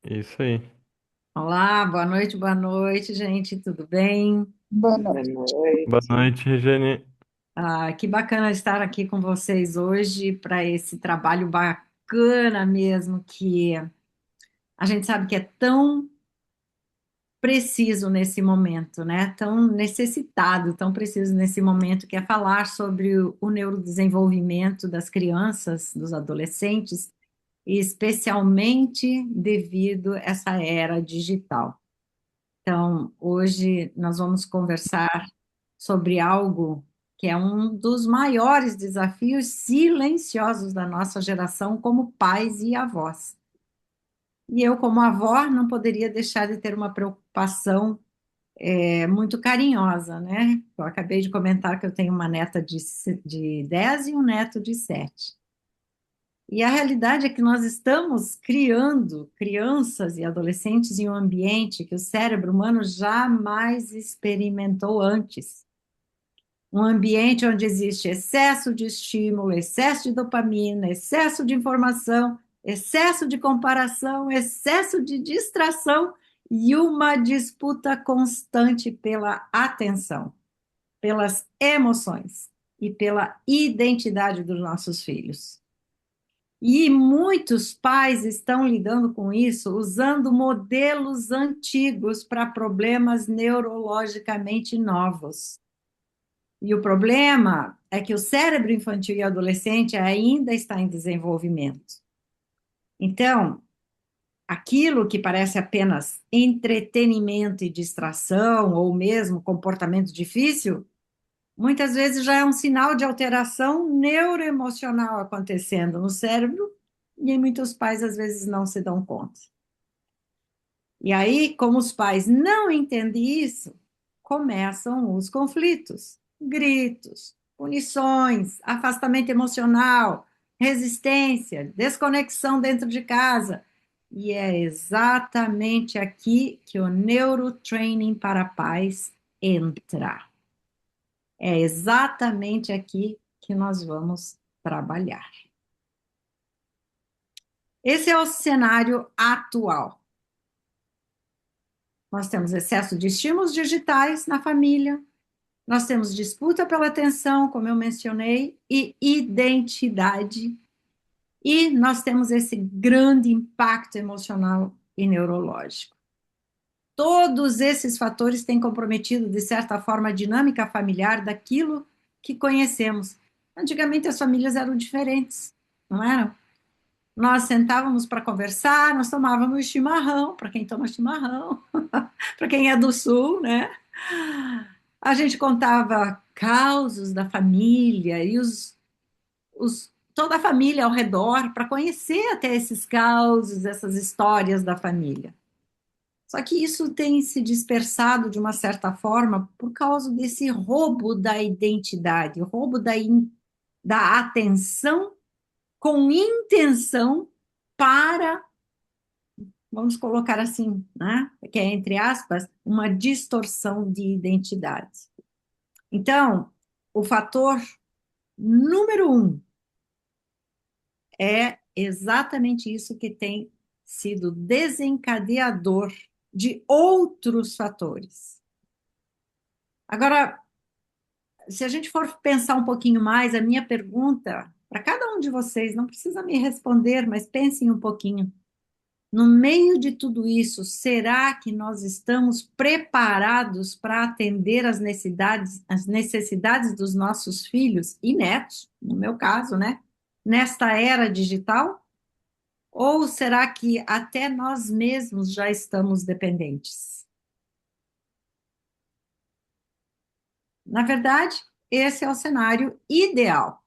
Isso aí. Olá, boa noite, gente, tudo bem? Boa Boa Boa noite. noite, Regiane. Que bacana estar aqui com vocês hoje para esse trabalho bacana mesmo, que a gente sabe que é tão preciso nesse momento, né? Tão necessitado, tão preciso nesse momento, que é falar sobre o neurodesenvolvimento das crianças, dos adolescentes, e especialmente devido a essa era digital. Então, hoje nós vamos conversar sobre algo que é um dos maiores desafios silenciosos da nossa geração como pais e avós. E eu, como avó, não poderia deixar de ter uma preocupação muito carinhosa, né? Eu acabei de comentar que eu tenho uma neta de 10 e um neto de 7. E a realidade é que nós estamos criando crianças e adolescentes em um ambiente que o cérebro humano jamais experimentou antes. Um ambiente onde existe excesso de estímulo, excesso de dopamina, excesso de informação, excesso de comparação, excesso de distração e uma disputa constante pela atenção, pelas emoções e pela identidade dos nossos filhos. E muitos pais estão lidando com isso usando modelos antigos para problemas neurologicamente novos. E o problema é que o cérebro infantil e adolescente ainda está em desenvolvimento. Então, aquilo que parece apenas entretenimento e distração, ou mesmo comportamento difícil, muitas vezes já é um sinal de alteração neuroemocional acontecendo no cérebro, e muitos pais às vezes não se dão conta. E aí, como os pais não entendem isso, começam os conflitos, gritos, punições, afastamento emocional, resistência, desconexão dentro de casa. E é exatamente aqui que o neurotraining para pais entra. É exatamente aqui que nós vamos trabalhar. Esse é o cenário atual. Nós temos excesso de estímulos digitais na família, nós temos disputa pela atenção, como eu mencionei, e identidade, e nós temos esse grande impacto emocional e neurológico. Todos esses fatores têm comprometido, de certa forma, a dinâmica familiar daquilo que conhecemos. Antigamente as famílias eram diferentes, não eram? Nós sentávamos para conversar, nós tomávamos chimarrão, para quem toma chimarrão, para quem é do sul, né? A gente contava causos da família e toda a família ao redor para conhecer até esses causos, essas histórias da família. Só que isso tem se dispersado de uma certa forma por causa desse roubo da identidade, roubo da atenção com intenção para, vamos colocar assim, né? Que é, entre aspas, uma distorção de identidade. Então, o fator número um é exatamente isso que tem sido desencadeador de outros fatores. Agora, se a gente for pensar um pouquinho mais, a minha pergunta para cada um de vocês, não precisa me responder, mas pensem um pouquinho. No meio de tudo isso, será que nós estamos preparados para atender as necessidades dos nossos filhos e netos, no meu caso, né? Nesta era digital? Ou será que até nós mesmos já estamos dependentes? Na verdade, esse é o cenário ideal,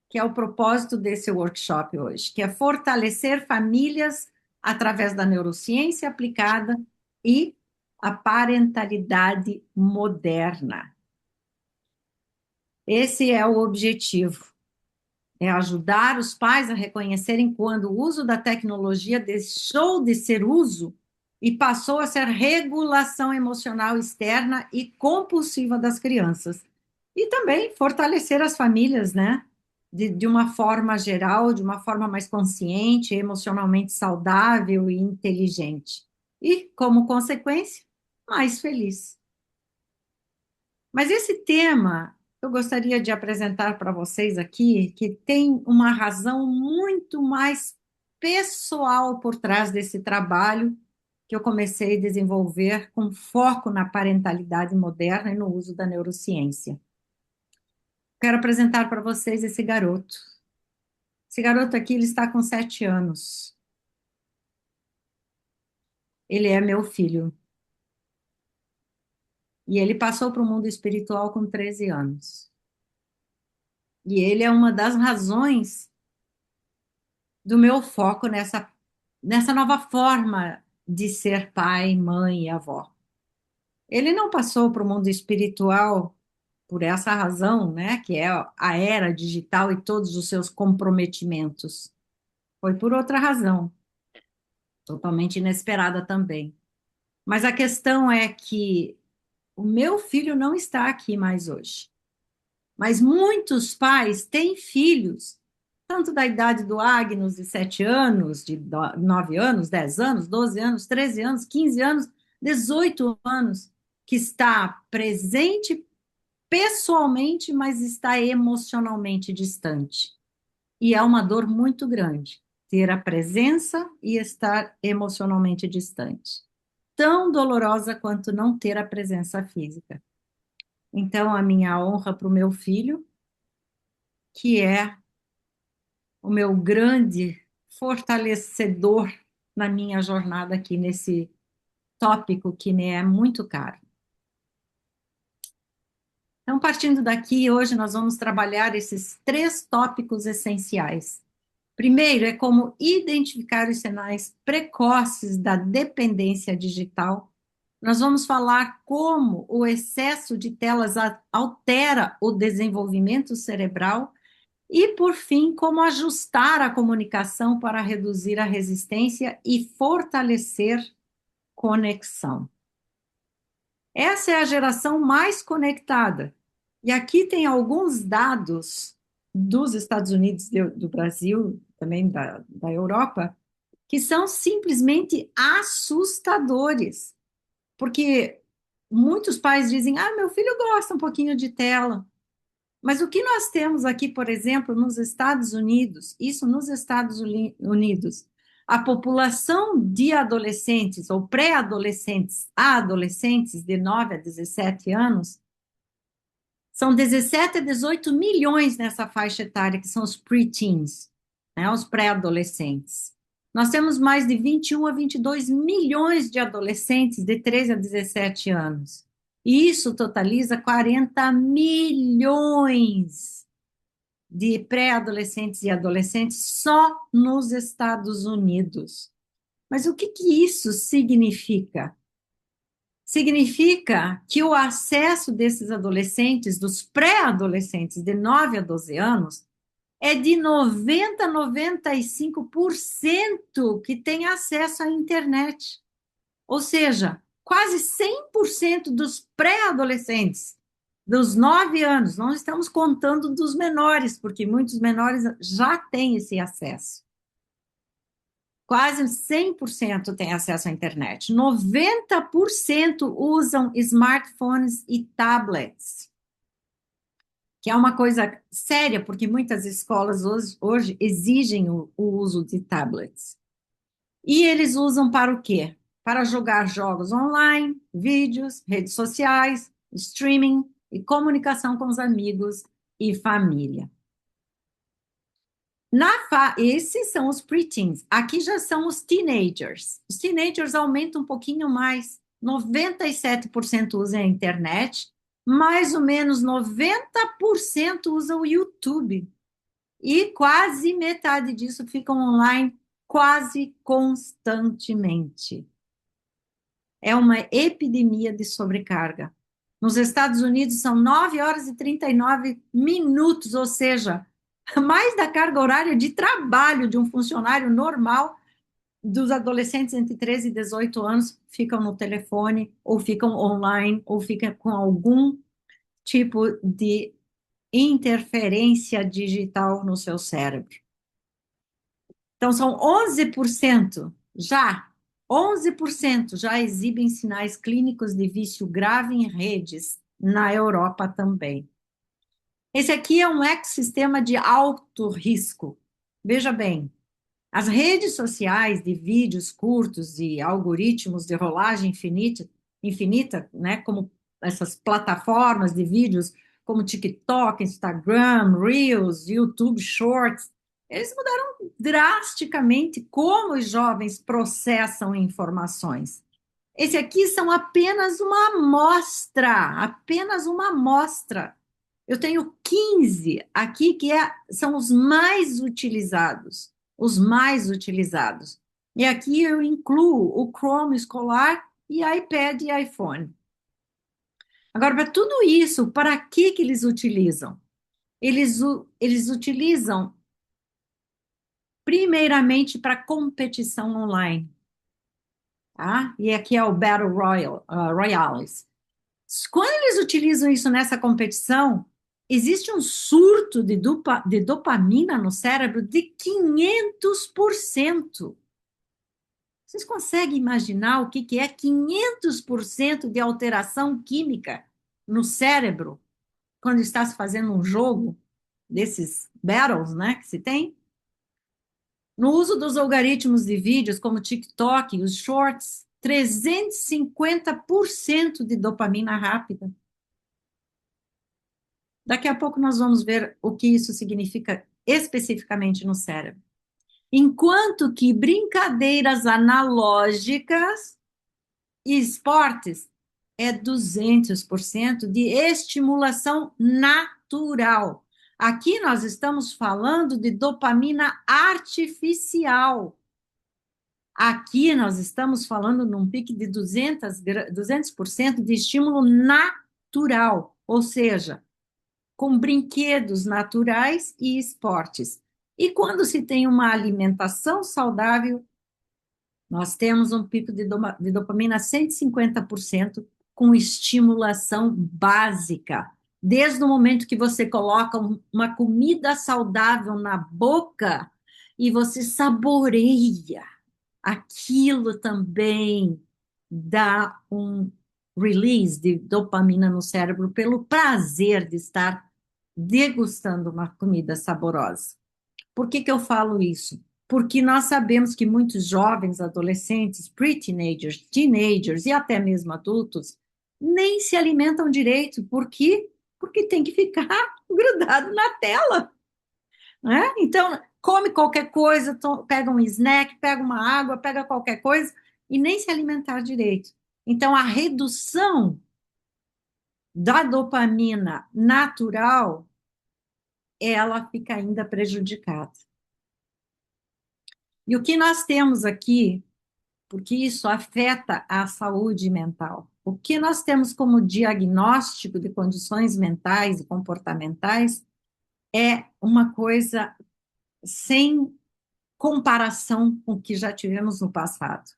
que é o propósito desse workshop hoje, que é fortalecer famílias através da neurociência aplicada e a parentalidade moderna. Esse é o objetivo, é ajudar os pais a reconhecerem quando o uso da tecnologia deixou de ser uso e passou a ser regulação emocional externa e compulsiva das crianças. E também fortalecer as famílias, né? de uma forma geral, de uma forma mais consciente, emocionalmente saudável e inteligente. E, como consequência, mais feliz. Mas esse tema eu gostaria de apresentar para vocês aqui, que tem uma razão muito mais pessoal por trás desse trabalho que eu comecei a desenvolver com foco na parentalidade moderna e no uso da neurociência. Quero apresentar para vocês esse garoto. Esse garoto aqui, ele está com 7 anos. Ele é meu filho. E ele passou para o mundo espiritual com 13 anos. E ele é uma das razões do meu foco nessa nova forma de ser pai, mãe e avó. Ele não passou para o mundo espiritual por essa razão, né, que é a era digital e todos os seus comprometimentos. Foi por outra razão, totalmente inesperada também. Mas a questão é que o meu filho não está aqui mais hoje. Mas muitos pais têm filhos, tanto da idade do Agnus, de 7 anos, de 9 anos, 10 anos, 12 anos, 13 anos, 15 anos, 18 anos, que está presente pessoalmente, mas está emocionalmente distante. E é uma dor muito grande ter a presença e estar emocionalmente distante. Tão dolorosa quanto não ter a presença física. Então, a minha honra para o meu filho, que é o meu grande fortalecedor na minha jornada aqui nesse tópico que me é muito caro. Então, partindo daqui, hoje nós vamos trabalhar esses 3 tópicos essenciais. Primeiro é como identificar os sinais precoces da dependência digital. Nós vamos falar como o excesso de telas altera o desenvolvimento cerebral e, por fim, como ajustar a comunicação para reduzir a resistência e fortalecer conexão. Essa é a geração mais conectada. E aqui tem alguns dados dos Estados Unidos, do Brasil, também da Europa, que são simplesmente assustadores. Porque muitos pais dizem: ah, meu filho gosta um pouquinho de tela. Mas o que nós temos aqui, por exemplo, nos Estados Unidos, isso nos Estados Unidos, a população de adolescentes ou pré-adolescentes a adolescentes de 9 a 17 anos, são 17 a 18 milhões nessa faixa etária, que são os preteens, né, os pré-adolescentes. Nós temos mais de 21 a 22 milhões de adolescentes de 13 a 17 anos. E isso totaliza 40 milhões de pré-adolescentes e adolescentes só nos Estados Unidos. Mas o que isso significa? Significa que o acesso desses adolescentes, dos pré-adolescentes de 9 a 12 anos, é de 90 a 95% que tem acesso à internet. Ou seja, quase 100% dos pré-adolescentes, dos 9 anos, não estamos contando dos menores, porque muitos menores já têm esse acesso. Quase 100% têm acesso à internet. 90% usam smartphones e tablets, que é uma coisa séria, porque muitas escolas hoje exigem o uso de tablets. E eles usam para o quê? Para jogar jogos online, vídeos, redes sociais, streaming e comunicação com os amigos e família. Esses são os preteens. Aqui já são os teenagers. Os teenagers aumentam um pouquinho mais. 97% usam a internet, mais ou menos 90% usam o YouTube. E quase metade disso ficam online quase constantemente. É uma epidemia de sobrecarga. Nos Estados Unidos são 9 horas e 39 minutos, ou seja, mais da carga horária de trabalho de um funcionário normal. Dos adolescentes entre 13 e 18 anos ficam no telefone, ou ficam online, ou ficam com algum tipo de interferência digital no seu cérebro. Então, são 11% já, 11% já exibem sinais clínicos de vício grave em redes, na Europa também. Esse aqui é um ecossistema de alto risco. Veja bem, as redes sociais de vídeos curtos e algoritmos de rolagem infinita, né, como essas plataformas de vídeos como TikTok, Instagram, Reels, YouTube Shorts, eles mudaram drasticamente como os jovens processam informações. Esse aqui são apenas uma amostra. Eu tenho 15 aqui são os mais utilizados. E aqui eu incluo o Chrome escolar e iPad e iPhone. Agora, para tudo isso, para que eles utilizam? Eles utilizam primeiramente para competição online. Tá? E aqui é o Battle Royales. Quando eles utilizam isso nessa competição, existe um surto de dopamina no cérebro de 500%. Vocês conseguem imaginar o que é 500% de alteração química no cérebro quando está se fazendo um jogo desses battles, né, que se tem? No uso dos algoritmos de vídeos como o TikTok, os shorts, 350% de dopamina rápida. Daqui a pouco nós vamos ver o que isso significa especificamente no cérebro. Enquanto que brincadeiras analógicas e esportes é 200% de estimulação natural. Aqui nós estamos falando de dopamina artificial. Aqui nós estamos falando num pique de 200% de estímulo natural, ou seja, com brinquedos naturais e esportes. E quando se tem uma alimentação saudável, nós temos um pico de dopamina 150% com estimulação básica. Desde o momento que você coloca uma comida saudável na boca e você saboreia, aquilo também dá um release de dopamina no cérebro pelo prazer de estar degustando uma comida saborosa. Por que eu falo isso? Porque nós sabemos que muitos jovens, adolescentes, pre-teenagers, teenagers e até mesmo adultos nem se alimentam direito. Por quê? Porque tem que ficar grudado na tela, né? Então, come qualquer coisa, pega um snack, pega uma água, pega qualquer coisa e nem se alimentar direito. Então, a redução da dopamina natural, ela fica ainda prejudicada. E o que nós temos aqui, porque isso afeta a saúde mental, o que nós temos como diagnóstico de condições mentais e comportamentais é uma coisa sem comparação com o que já tivemos no passado.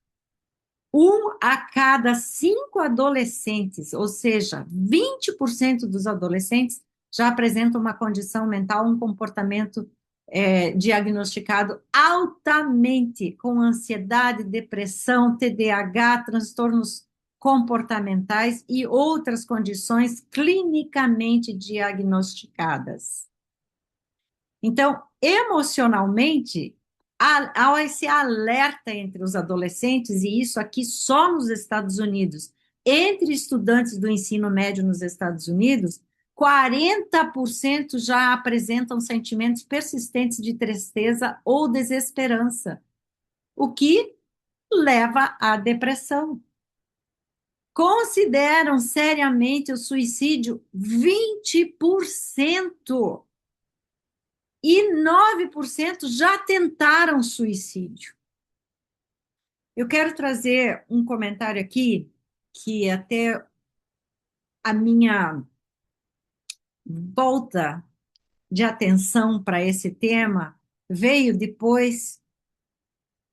1 a cada 5 adolescentes, ou seja, 20% dos adolescentes já apresentam uma condição mental, um comportamento diagnosticado altamente com ansiedade, depressão, TDAH, transtornos comportamentais e outras condições clinicamente diagnosticadas. Então, emocionalmente, há esse alerta entre os adolescentes, e isso aqui só nos Estados Unidos, entre estudantes do ensino médio nos Estados Unidos, 40% já apresentam sentimentos persistentes de tristeza ou desesperança, o que leva à depressão. Consideram seriamente o suicídio 20%. E 9% já tentaram suicídio. Eu quero trazer um comentário aqui, que até a minha volta de atenção para esse tema veio depois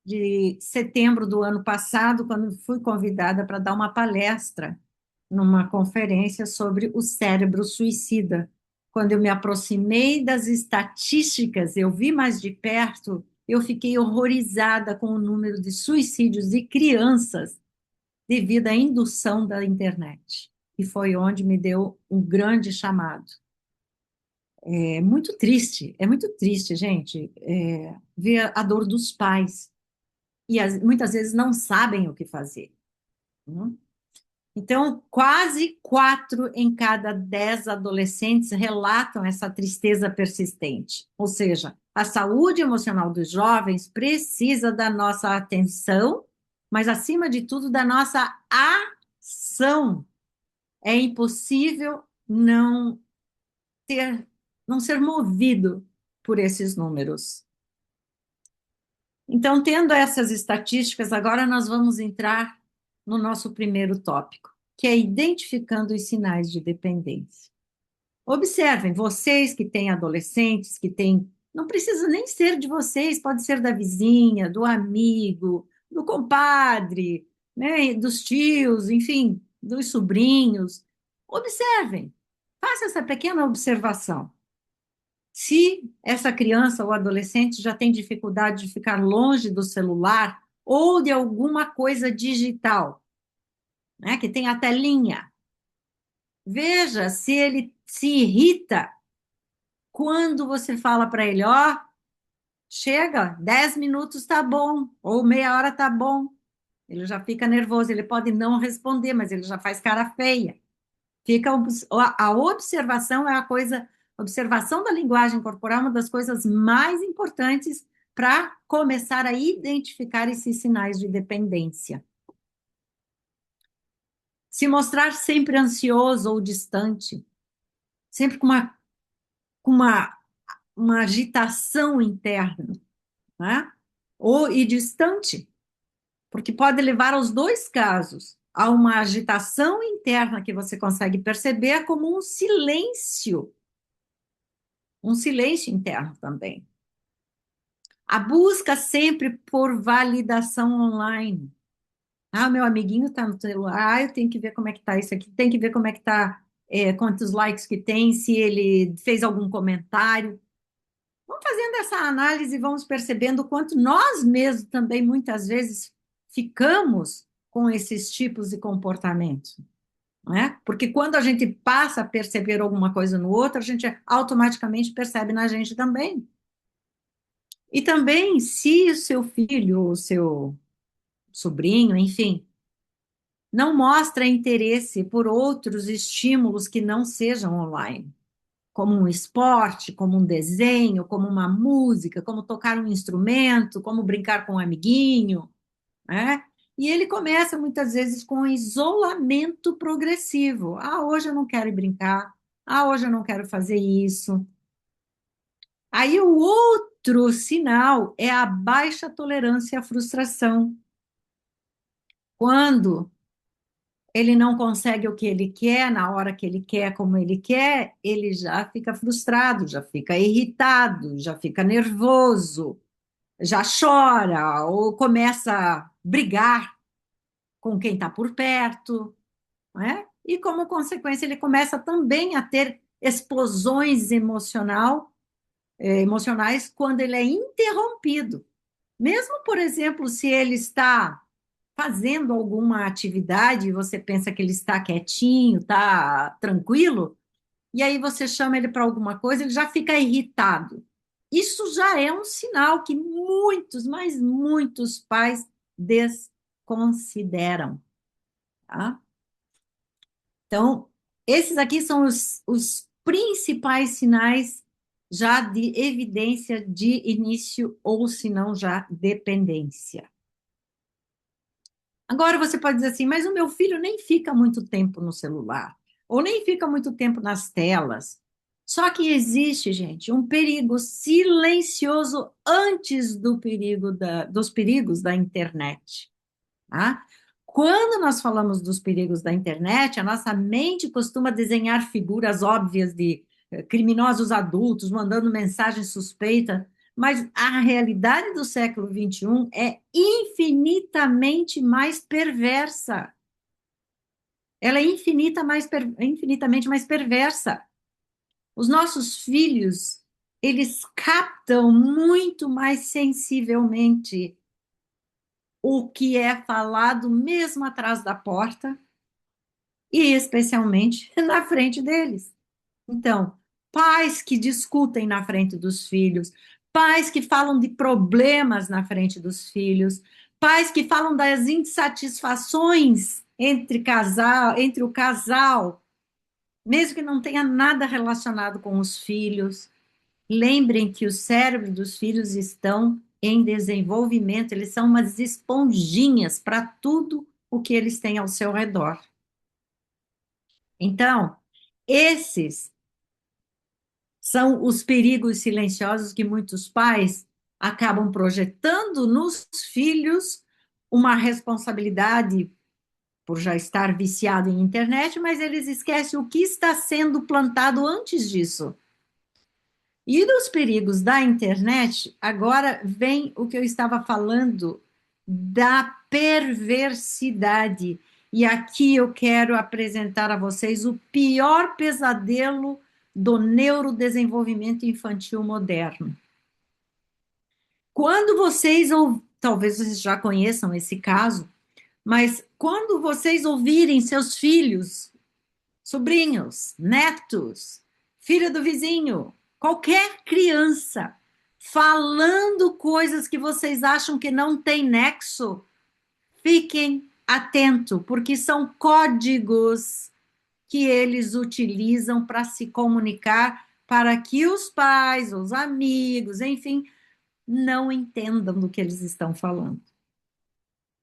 de setembro do ano passado, quando fui convidada para dar uma palestra numa conferência sobre o cérebro suicida, quando eu me aproximei das estatísticas, eu vi mais de perto, eu fiquei horrorizada com o número de suicídios de crianças devido à indução da internet. E foi onde me deu um grande chamado. É muito triste, gente, ver a dor dos pais. E muitas vezes não sabem o que fazer. Né? Então, quase 4 em cada 10 adolescentes relatam essa tristeza persistente. Ou seja, a saúde emocional dos jovens precisa da nossa atenção, mas, acima de tudo, da nossa ação. É impossível ter, não ser movido por esses números. Então, tendo essas estatísticas, agora nós vamos entrar no nosso primeiro tópico, que é identificando os sinais de dependência. Observem, vocês que têm adolescentes, que têm. Não precisa nem ser de vocês, pode ser da vizinha, do amigo, do compadre, né, dos tios, enfim, dos sobrinhos. Observem, faça essa pequena observação. Se essa criança ou adolescente já tem dificuldade de ficar longe do celular ou de alguma coisa digital, né, que tem a telinha, veja se ele se irrita quando você fala para ele, ó, chega, 10 minutos tá bom, ou meia hora tá bom. Ele já fica nervoso, ele pode não responder, mas ele já faz cara feia. Fica a observação é a coisa, observação da linguagem corporal é uma das coisas mais importantes para começar a identificar esses sinais de dependência. Se mostrar sempre ansioso ou distante, sempre com uma agitação interna, né? E distante, porque pode levar aos dois casos, a uma agitação interna que você consegue perceber como um silêncio interno também. A busca sempre por validação online. Ah, o meu amiguinho está no celular, eu tenho que ver como é que está isso aqui, tem que ver como é que está, quantos likes que tem, se ele fez algum comentário. Vamos fazendo essa análise e vamos percebendo o quanto nós mesmos também, muitas vezes, ficamos com esses tipos de comportamento. Não é? Porque quando a gente passa a perceber alguma coisa no outro, a gente automaticamente percebe na gente também. E também, se o seu filho, o seu sobrinho, enfim, não mostra interesse por outros estímulos que não sejam online, como um esporte, como um desenho, como uma música, como tocar um instrumento, como brincar com um amiguinho, né? E ele começa muitas vezes com um isolamento progressivo. Ah, hoje eu não quero ir brincar. Ah, hoje eu não quero fazer isso. Aí o outro sinal é a baixa tolerância à frustração. Quando ele não consegue o que ele quer, na hora que ele quer, como ele quer, ele já fica frustrado, já fica irritado, já fica nervoso, já chora ou começa a brigar com quem está por perto, né? E como consequência ele começa também a ter explosões emocionais quando ele é interrompido. Mesmo, por exemplo, se ele está fazendo alguma atividade e você pensa que ele está quietinho, está tranquilo, e aí você chama ele para alguma coisa, ele já fica irritado. Isso já é um sinal que muitos, mas muitos pais desconsideram, tá? Então, esses aqui são os principais sinais já de evidência de início ou, se não, já dependência. Agora você pode dizer assim, mas o meu filho nem fica muito tempo no celular, ou nem fica muito tempo nas telas. Só que existe, gente, um perigo silencioso antes dos perigos da internet. Tá? Quando nós falamos dos perigos da internet, a nossa mente costuma desenhar figuras óbvias de criminosos adultos mandando mensagem suspeita, mas a realidade do século XXI é infinitamente mais perversa. Ela é infinitamente mais perversa. Os nossos filhos, eles captam muito mais sensivelmente o que é falado mesmo atrás da porta e especialmente na frente deles. Então, pais que discutem na frente dos filhos, pais que falam de problemas na frente dos filhos, pais que falam das insatisfações entre o casal, mesmo que não tenha nada relacionado com os filhos. Lembrem que o cérebro dos filhos estão em desenvolvimento, eles são umas esponjinhas para tudo o que eles têm ao seu redor. Então, esses são os perigos silenciosos que muitos pais acabam projetando nos filhos uma responsabilidade por já estar viciado em internet, mas eles esquecem o que está sendo plantado antes disso. E dos perigos da internet, agora vem o que eu estava falando da perversidade. E aqui eu quero apresentar a vocês o pior pesadelo do neurodesenvolvimento infantil moderno. Quando vocês, ou talvez vocês já conheçam esse caso, mas quando vocês ouvirem seus filhos, sobrinhos, netos, filho do vizinho, qualquer criança falando coisas que vocês acham que não tem nexo, fiquem atentos, porque são códigos que eles utilizam para se comunicar, para que os pais, os amigos, enfim, não entendam do que eles estão falando,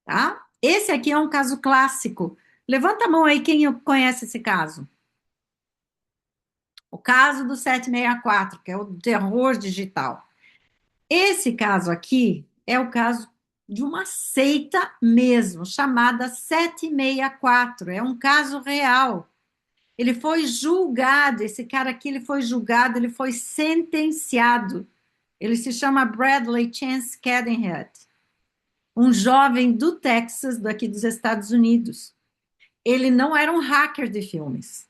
tá? Esse aqui é um caso clássico. Levanta a mão aí quem conhece esse caso. O caso do 764, que é o terror digital. Esse caso aqui é o caso de uma seita mesmo, chamada 764. É um caso real. Ele foi julgado, esse cara aqui, ele foi julgado, ele foi sentenciado. Ele se chama Bradley Chance Cadenhead, um jovem do Texas, daqui dos Estados Unidos. Ele não era um hacker de filmes.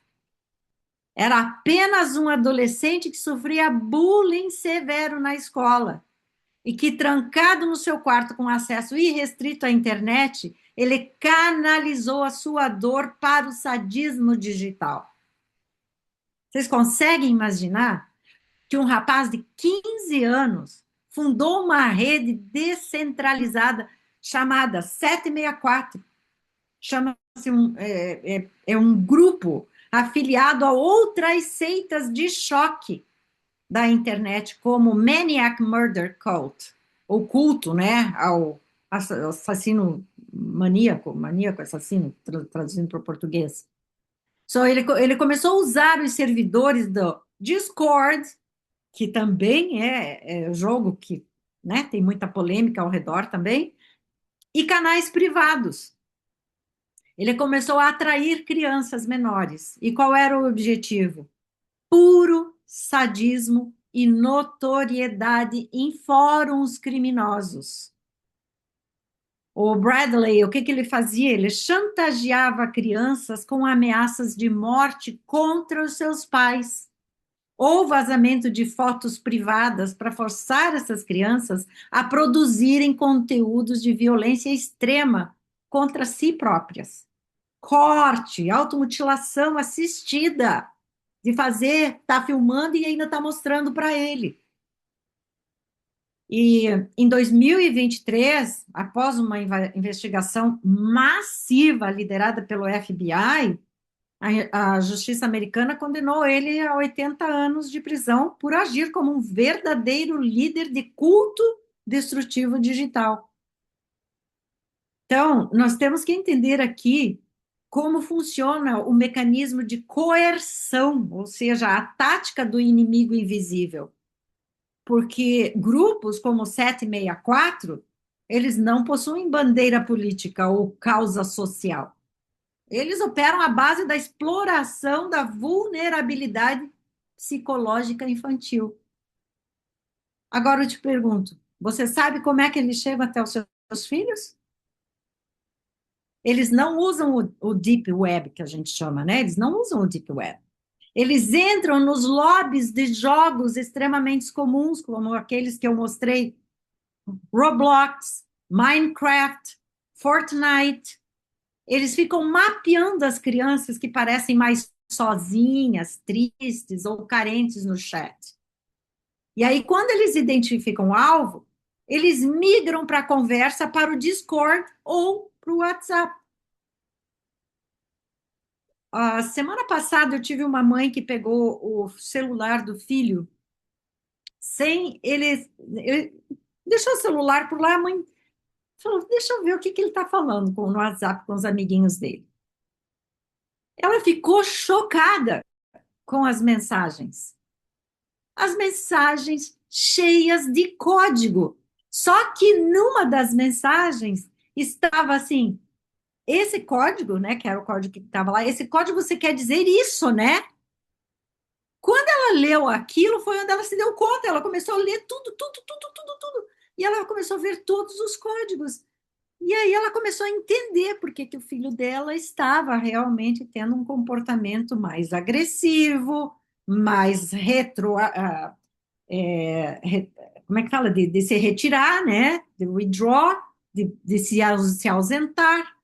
Era apenas um adolescente que sofria bullying severo na escola e que, trancado no seu quarto com acesso irrestrito à internet, ele canalizou a sua dor para o sadismo digital. Vocês conseguem imaginar que um rapaz de 15 anos fundou uma rede descentralizada chamada 764? Chama-se é um grupo afiliado a outras seitas de choque da internet, como Maniac Murder Cult, o culto, né, ao assassino maníaco assassino, traduzindo para o português. Ele começou a usar os servidores do Discord, que também é jogo que, né, tem muita polêmica ao redor também, e canais privados. Ele começou a atrair crianças menores. E qual era o objetivo? Puro sadismo e notoriedade em fóruns criminosos. O Bradley, o que que ele fazia? Ele chantageava crianças com ameaças de morte contra os seus pais, ou vazamento de fotos privadas para forçar essas crianças a produzirem conteúdos de violência extrema contra si próprias. Corte, automutilação assistida, de fazer, tá filmando e ainda tá mostrando para ele. E em 2023, após uma investigação massiva liderada pelo FBI, a justiça americana condenou ele a 80 anos de prisão por agir como um verdadeiro líder de culto destrutivo digital. Então, nós temos que entender aqui como funciona o mecanismo de coerção, ou seja, a tática do inimigo invisível. Porque grupos como o 764, eles não possuem bandeira política ou causa social. Eles operam à base da exploração da vulnerabilidade psicológica infantil. Agora eu te pergunto, você sabe como é que eles chegam até os seus filhos? Eles não usam o Deep Web, que a gente chama, né? Eles não usam o Deep Web. Eles entram nos lobbies de jogos extremamente comuns, como aqueles que eu mostrei, Roblox, Minecraft, Fortnite. Eles ficam mapeando as crianças que parecem mais sozinhas, tristes ou carentes no chat. E aí, quando eles identificam o alvo, eles migram para a conversa para o Discord ou para o WhatsApp. A semana passada eu tive uma mãe que pegou o celular do filho sem ele deixou o celular por lá, a mãe falou, deixa eu ver o que que ele está falando no WhatsApp com os amiguinhos dele. Ela ficou chocada com as mensagens cheias de código. Só que numa das mensagens estava assim, esse código, né, que era o código que estava lá, esse código você quer dizer isso, né? Quando ela leu aquilo, foi onde ela se deu conta, ela começou a ler tudo, tudo, tudo, tudo, tudo. E ela começou a ver todos os códigos. E aí ela começou a entender por que que o filho dela estava realmente tendo um comportamento mais agressivo, mais como é que fala? De se retirar, né? De withdraw, de se ausentar.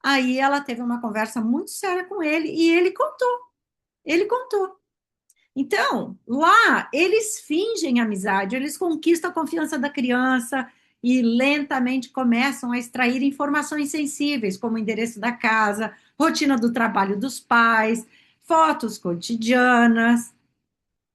Aí ela teve uma conversa muito séria com ele e ele contou. Ele contou. Então, lá, eles fingem amizade, eles conquistam a confiança da criança e lentamente começam a extrair informações sensíveis, como o endereço da casa, rotina do trabalho dos pais, fotos cotidianas.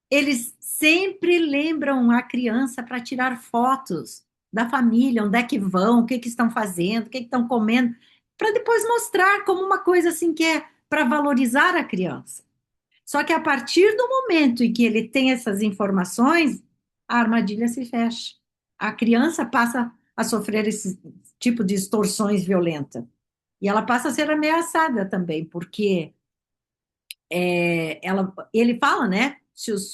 Eles sempre lembram a criança para tirar fotos da família, onde é que vão, o que que estão fazendo, o que que estão comendo, para depois mostrar como uma coisa assim que é para valorizar a criança. Só que a partir do momento em que ele tem essas informações, a armadilha se fecha. A criança passa a sofrer esse tipo de extorsões violentas. E ela passa a ser ameaçada também, porque ele fala, né,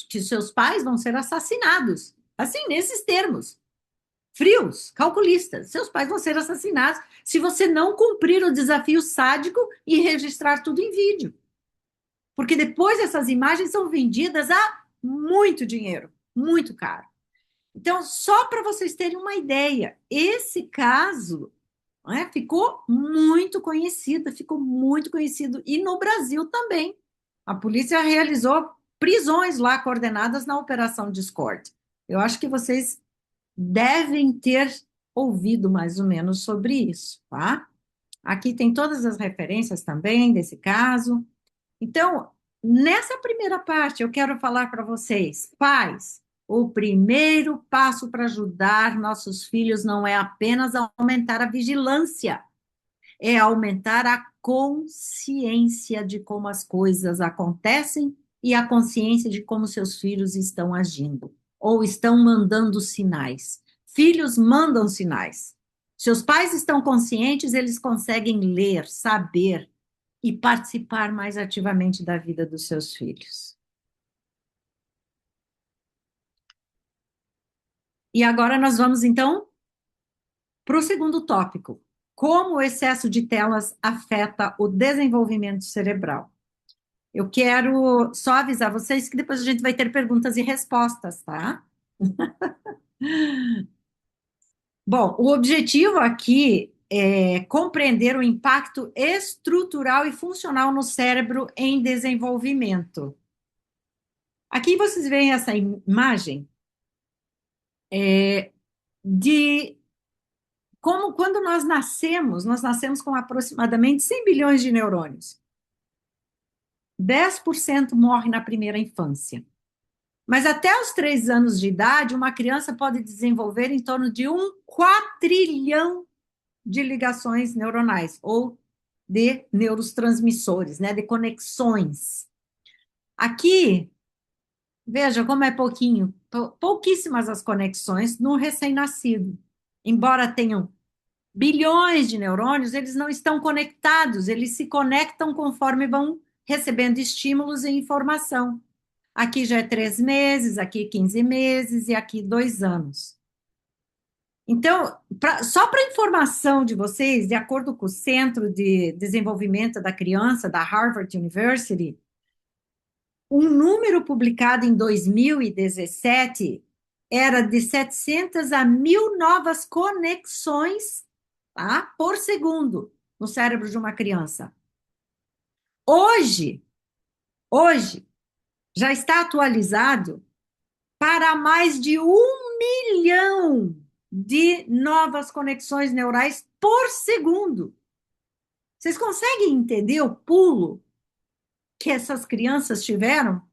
que seus pais vão ser assassinados. Assim, nesses termos. Frios, calculistas. Seus pais vão ser assassinados se você não cumprir o desafio sádico e registrar tudo em vídeo. Porque depois essas imagens são vendidas a muito dinheiro, muito caro. Então, só para vocês terem uma ideia, esse caso, né, ficou muito conhecido, e no Brasil também. A polícia realizou prisões lá coordenadas na Operação Discord. Eu acho que vocês devem ter ouvido mais ou menos sobre isso, tá? Aqui tem todas as referências também desse caso. Então, nessa primeira parte, eu quero falar para vocês, pais, o primeiro passo para ajudar nossos filhos não é apenas aumentar a vigilância, é aumentar a consciência de como as coisas acontecem e a consciência de como seus filhos estão agindo ou estão mandando sinais. Filhos mandam sinais. Seus pais estão conscientes, eles conseguem ler, saber e participar mais ativamente da vida dos seus filhos. E agora nós vamos, então, para o segundo tópico: como o excesso de telas afeta o desenvolvimento cerebral. Eu quero só avisar vocês que depois a gente vai ter perguntas e respostas, tá? Bom, o objetivo aqui é compreender o impacto estrutural e funcional no cérebro em desenvolvimento. Aqui vocês veem essa imagem de como quando nós nascemos com aproximadamente 100 bilhões de neurônios. 10% morre na primeira infância. Mas até os 3 anos de idade, uma criança pode desenvolver em torno de 1 quatrilhão de ligações neuronais, ou de neurotransmissores, né, de conexões. Aqui, veja como é pouquinho, pouquíssimas as conexões no recém-nascido. Embora tenham bilhões de neurônios, eles não estão conectados, eles se conectam conforme vão recebendo estímulos e informação. Aqui já é 3 meses, aqui 15 meses e aqui 2 anos. Então, só para informação de vocês, de acordo com o Centro de Desenvolvimento da Criança da Harvard University, Um número publicado em 2017 era de 700 a 1.000 novas conexões, tá, por segundo no cérebro de uma criança. Hoje, hoje, já está atualizado para mais de 1 milhão de novas conexões neurais por segundo. Vocês conseguem entender o pulo que essas crianças tiveram?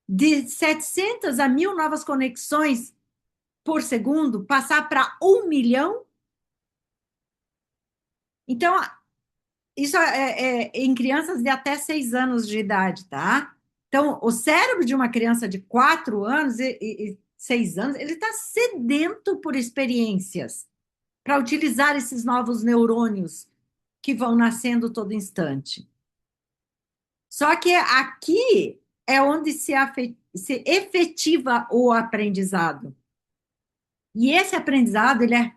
De 700 a 1.000 novas conexões por segundo, passar para 1 milhão? Então, isso é em crianças de até 6 anos de idade, tá? Então, o cérebro de uma criança de 4 anos e 6 anos, ele está sedento por experiências para utilizar esses novos neurônios que vão nascendo todo instante. Só que aqui é onde se efetiva o aprendizado. E esse aprendizado, ele é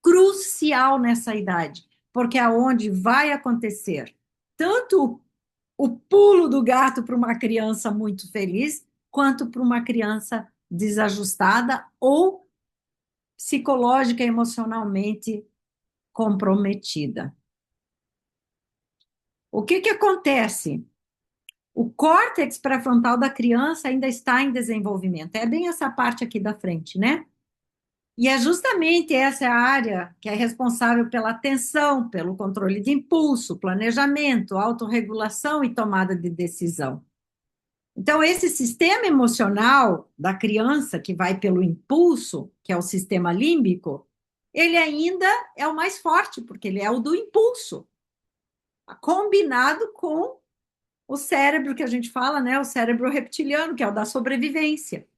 crucial nessa idade, porque é onde vai acontecer tanto o pulo do gato para uma criança muito feliz, quanto para uma criança desajustada ou psicológica e emocionalmente comprometida. O que que acontece? O córtex pré-frontal da criança ainda está em desenvolvimento. É bem essa parte aqui da frente, né? E é justamente essa área que é responsável pela atenção, pelo controle de impulso, planejamento, autorregulação e tomada de decisão. Então, esse sistema emocional da criança, que vai pelo impulso, que é o sistema límbico, ele ainda é o mais forte, porque ele é o do impulso, combinado com o cérebro que a gente fala, né? O cérebro reptiliano, que é o da sobrevivência.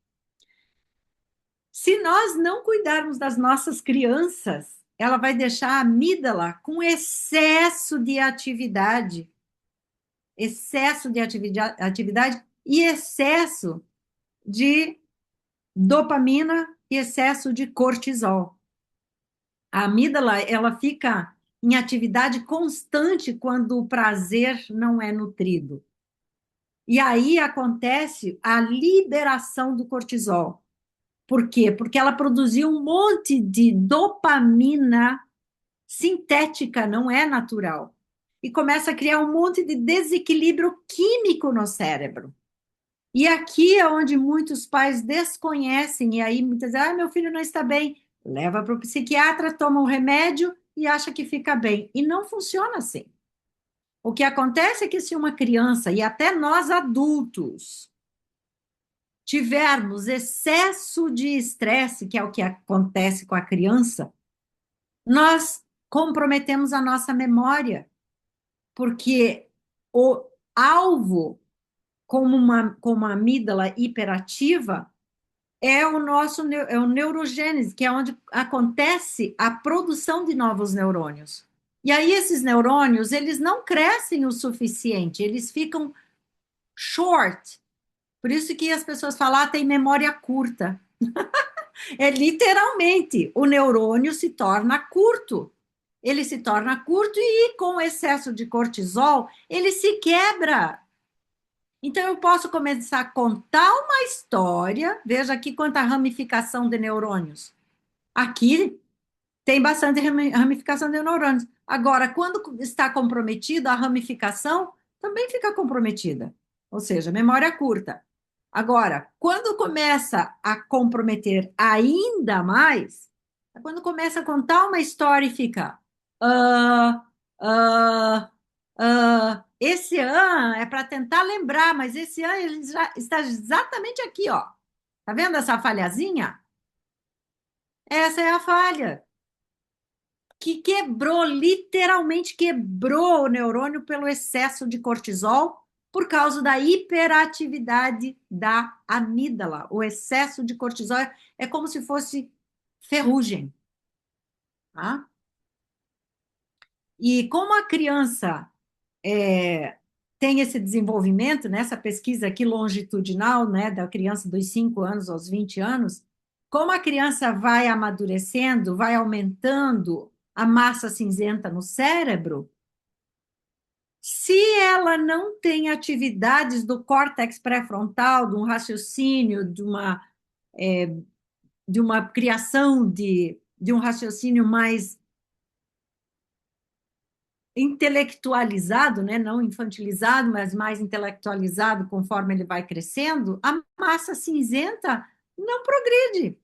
Se nós não cuidarmos das nossas crianças, ela vai deixar a amígdala com excesso de atividade e excesso de dopamina e excesso de cortisol. A amígdala, ela fica em atividade constante quando o prazer não é nutrido. E aí acontece a liberação do cortisol. Por quê? Porque ela produziu um monte de dopamina sintética, não é natural. E começa a criar um monte de desequilíbrio químico no cérebro. E aqui é onde muitos pais desconhecem, e aí muitas vezes, meu filho não está bem, leva para o psiquiatra, toma um remédio e acha que fica bem. E não funciona assim. O que acontece é que se uma criança, e até nós adultos, tivermos excesso de estresse, que é o que acontece com a criança, nós comprometemos a nossa memória, porque o alvo, como uma amígdala hiperativa, é o nosso é o neurogênese, que é onde acontece a produção de novos neurônios. E aí esses neurônios, eles não crescem o suficiente, eles ficam short. Por isso que as pessoas falam, tem memória curta. É literalmente, o neurônio se torna curto. Ele se torna curto e com excesso de cortisol, ele se quebra. Então, eu posso começar a contar uma história. Veja aqui quanta ramificação de neurônios. Aqui tem bastante ramificação de neurônios. Agora, quando está comprometida, a ramificação também fica comprometida. Ou seja, memória curta. Agora, quando começa a comprometer ainda mais, é quando começa a contar uma história e fica. "Ah, ah, esse é para tentar lembrar, mas esse ele já está exatamente aqui, ó. Tá vendo essa falhazinha? Essa é a falha que quebrou, literalmente quebrou o neurônio pelo excesso de cortisol por causa da hiperatividade da amígdala. O excesso de cortisol é como se fosse ferrugem, tá? E como a criança tem esse desenvolvimento, nessa pesquisa aqui longitudinal, né, da criança dos 5 anos aos 20 anos, como a criança vai amadurecendo, vai aumentando a massa cinzenta no cérebro, Se ela não tem atividades do córtex pré-frontal, de um raciocínio, de uma criação de um raciocínio mais intelectualizado, né? Não infantilizado, mas mais intelectualizado conforme ele vai crescendo, a massa cinzenta não progride,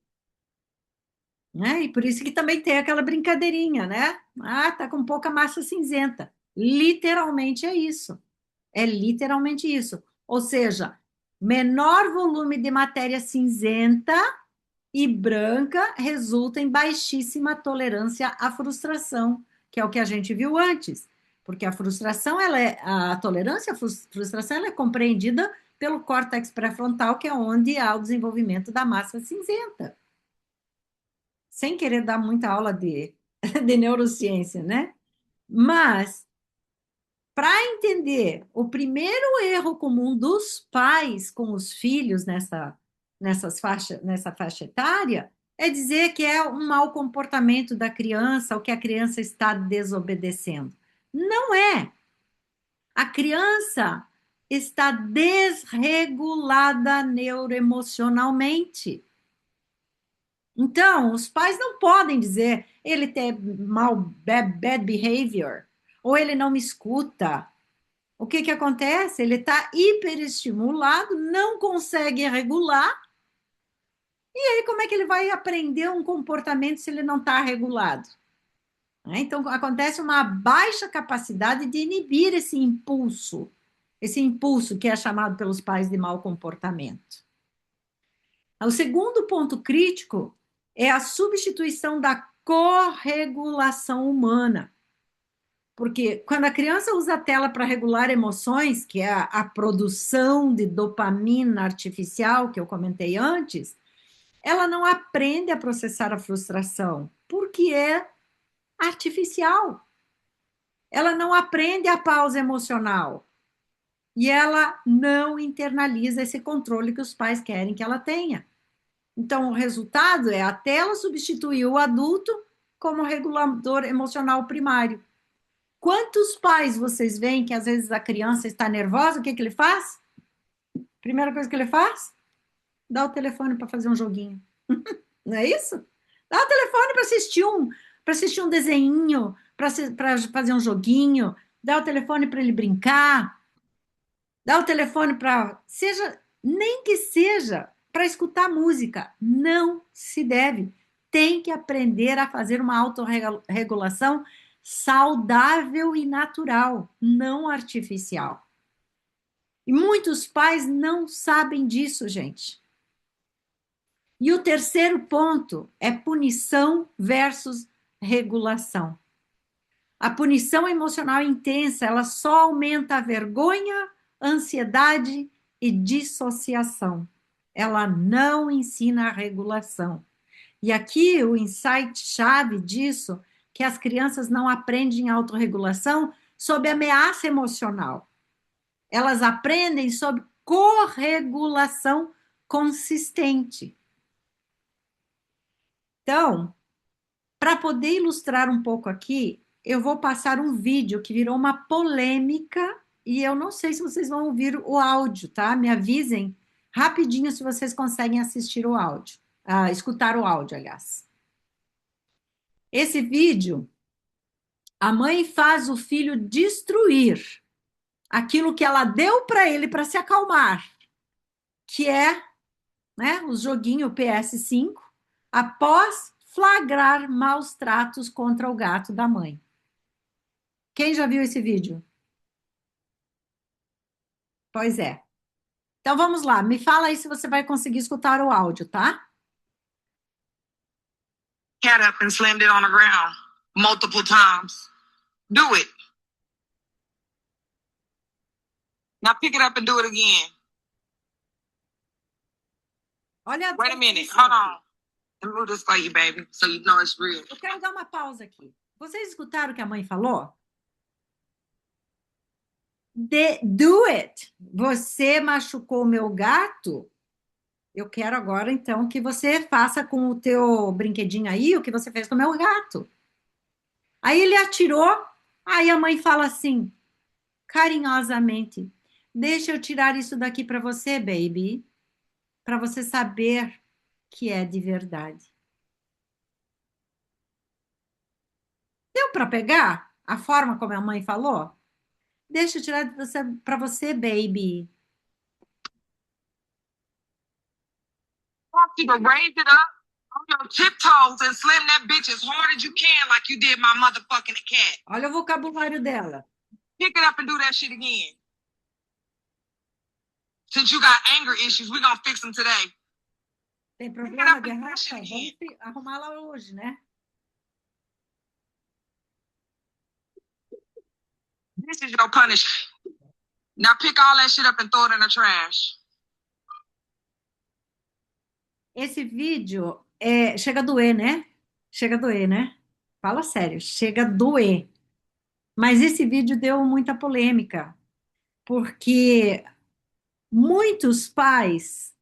né? E por isso que também tem aquela brincadeirinha, né? Ah, tá com pouca massa cinzenta. Literalmente é isso. É literalmente isso. Ou seja, menor volume de matéria cinzenta e branca resulta em baixíssima tolerância à frustração, que é o que a gente viu antes. Porque a frustração, a tolerância à frustração, ela é compreendida pelo córtex pré-frontal, que é onde há o desenvolvimento da massa cinzenta. Sem querer dar muita aula de neurociência, né? Mas para entender o primeiro erro comum dos pais com os filhos nessa faixa etária, é dizer que é um mau comportamento da criança, ou que a criança está desobedecendo. Não é. A criança está desregulada neuroemocionalmente. Então, os pais não podem dizer ele tem bad behavior, ou ele não me escuta. O que que acontece? Ele está hiperestimulado, não consegue regular, e aí como é que ele vai aprender um comportamento se ele não está regulado? Né? Então, acontece uma baixa capacidade de inibir esse impulso que é chamado pelos pais de mau comportamento. O segundo ponto crítico é a substituição da corregulação humana. Porque quando a criança usa a tela para regular emoções, que é a produção de dopamina artificial, que eu comentei antes, ela não aprende a processar a frustração, porque é artificial. Ela não aprende a pausa emocional. E ela não internaliza esse controle que os pais querem que ela tenha. Então, o resultado é a tela substituir o adulto como regulador emocional primário. Quantos pais vocês veem que às vezes a criança está nervosa, o que que ele faz? Primeira coisa que ele faz? Dá o telefone para fazer um joguinho. Não é isso? Dá o telefone para assistir um desenho, para fazer um joguinho, dá o telefone para ele brincar, dá o telefone para seja nem que seja para escutar música, não se deve. Tem que aprender a fazer uma autorregulação saudável e natural, não artificial. E muitos pais não sabem disso, gente. E o terceiro ponto é punição versus regulação. A punição emocional intensa, ela só aumenta a vergonha, ansiedade e dissociação. Ela não ensina a regulação. E aqui o insight-chave disso, que as crianças não aprendem autorregulação sob ameaça emocional. Elas aprendem sob corregulação consistente. Então, para poder ilustrar um pouco aqui, eu vou passar um vídeo que virou uma polêmica e eu não sei se vocês vão ouvir o áudio, tá? Me avisem rapidinho se vocês conseguem assistir o áudio, escutar o áudio, aliás. Esse vídeo, a mãe faz o filho destruir aquilo que ela deu para ele para se acalmar, que é, né, o joguinho PS5, após flagrar maus tratos contra o gato da mãe. Quem já viu esse vídeo? Pois é. Então vamos lá, me fala aí se você vai conseguir escutar o áudio, tá? Cat up and slammed it on the ground multiple times. Do it. Now pick it up and do it again. Olha. Wait a minute, hold on. Let me move this for you, baby, so you know it's real. Eu quero dar uma pausa aqui. Vocês escutaram o que a mãe falou? Do it. Você machucou meu gato? Eu quero agora, então, que você faça com o teu brinquedinho aí o que você fez com o meu gato. Aí ele atirou, aí a mãe fala assim, carinhosamente: deixa eu tirar isso daqui para você, baby, para você saber que é de verdade. Deu para pegar a forma como a mãe falou? Deixa eu tirar para você, baby. Want you to raise it up on your tiptoes and slam that bitch as hard as you can, like you did my motherfucking cat. Olha o vocabulário dela. Pick it up and do that shit again. Since you got anger issues, we're gonna fix them today. Tem problema de raça? Vamos arrumá-la hoje, né? This is your punishment. Now pick all that shit up and throw it in the trash. Esse vídeo chega a doer, né? Chega a doer, né? Fala sério, chega a doer. Mas esse vídeo deu muita polêmica, porque muitos pais,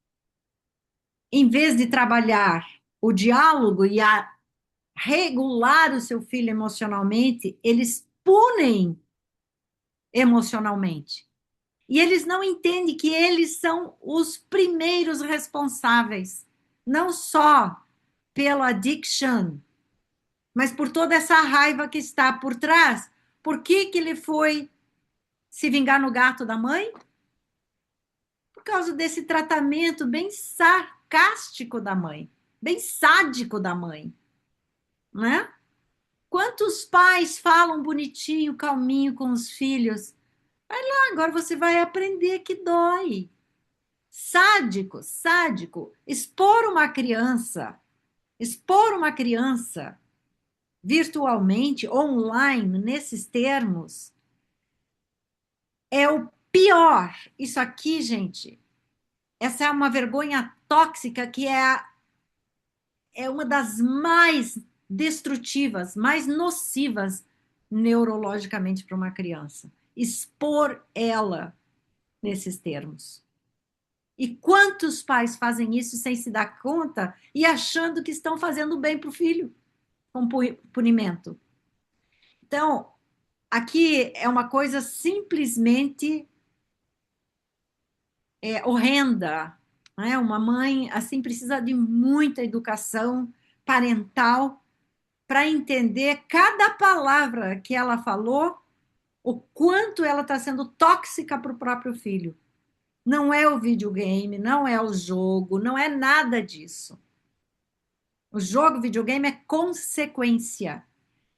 em vez de trabalhar o diálogo e a regular o seu filho emocionalmente, eles punem emocionalmente. E eles não entendem que eles são os primeiros responsáveis, não só pela addiction, mas por toda essa raiva que está por trás. Por que que ele foi se vingar no gato da mãe? Por causa desse tratamento bem sarcástico da mãe, bem sádico da mãe, né? Quantos pais falam bonitinho, calminho com os filhos? Agora você vai aprender que dói. Sádico, sádico. Expor uma criança virtualmente, online, nesses termos, é o pior. Isso aqui, gente, essa é uma vergonha tóxica que é uma das mais destrutivas, mais nocivas neurologicamente para uma criança. Expor ela nesses termos. E quantos pais fazem isso sem se dar conta e achando que estão fazendo bem para o filho, com punimento? Então, aqui é uma coisa simplesmente horrenda, né? Uma mãe assim precisa de muita educação parental para entender cada palavra que ela falou, o quanto ela está sendo tóxica para o próprio filho. Não é o videogame, não é o jogo, não é nada disso. O jogo, videogame é consequência.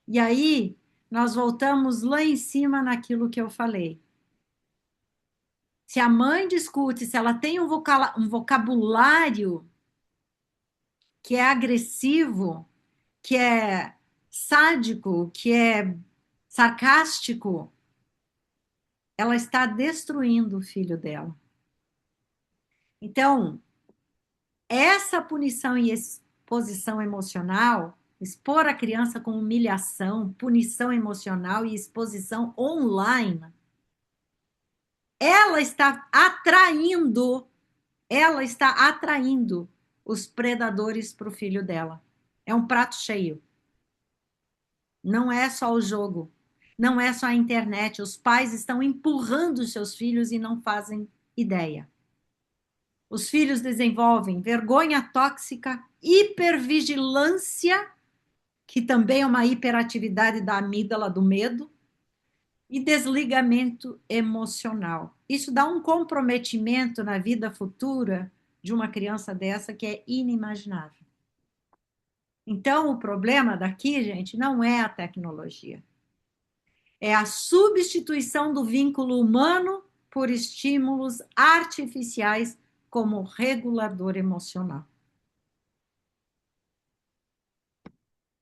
E aí nós voltamos lá em cima naquilo que eu falei. Se a mãe discute, se ela tem um vocabulário que é agressivo, que é sádico, que é sarcástico, ela está destruindo o filho dela. Então, essa punição e exposição emocional, expor a criança com humilhação, punição emocional e exposição online, ela está atraindo os predadores para o filho dela. É um prato cheio. Não é só o jogo, não é só a internet. Os pais estão empurrando os seus filhos e não fazem ideia. Os filhos desenvolvem vergonha tóxica, hipervigilância, que também é uma hiperatividade da amígdala do medo, e desligamento emocional. Isso dá um comprometimento na vida futura de uma criança dessa que é inimaginável. Então, o problema daqui, gente, não é a tecnologia. É a substituição do vínculo humano por estímulos artificiais como regulador emocional.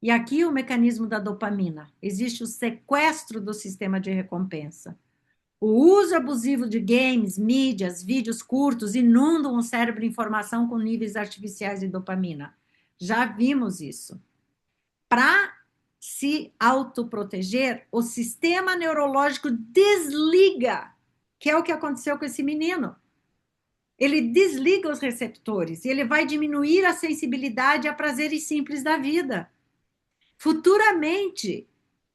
E aqui o mecanismo da dopamina. Existe o sequestro do sistema de recompensa. O uso abusivo de games, mídias, vídeos curtos inundam o cérebro de informação com níveis artificiais de dopamina. Já vimos isso. Para se autoproteger, o sistema neurológico desliga, que é o que aconteceu com esse menino. Ele desliga os receptores e ele vai diminuir a sensibilidade a prazeres simples da vida. Futuramente,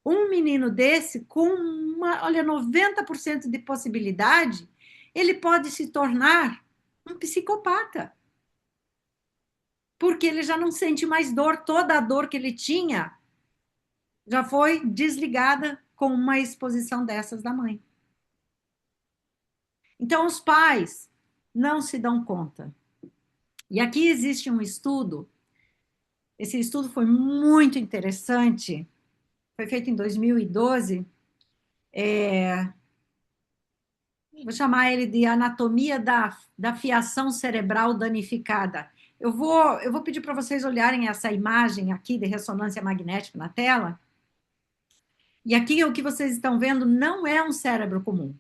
um menino desse, com olha, 90% de possibilidade, ele pode se tornar um psicopata. Porque ele já não sente mais dor, toda a dor que ele tinha já foi desligada com uma exposição dessas da mãe. Então, os pais não se dão conta. E aqui existe um estudo, esse estudo foi muito interessante, foi feito em 2012, vou chamar ele de anatomia da fiação cerebral danificada. Eu vou pedir para vocês olharem essa imagem aqui de ressonância magnética na tela. E aqui o que vocês estão vendo não é um cérebro comum.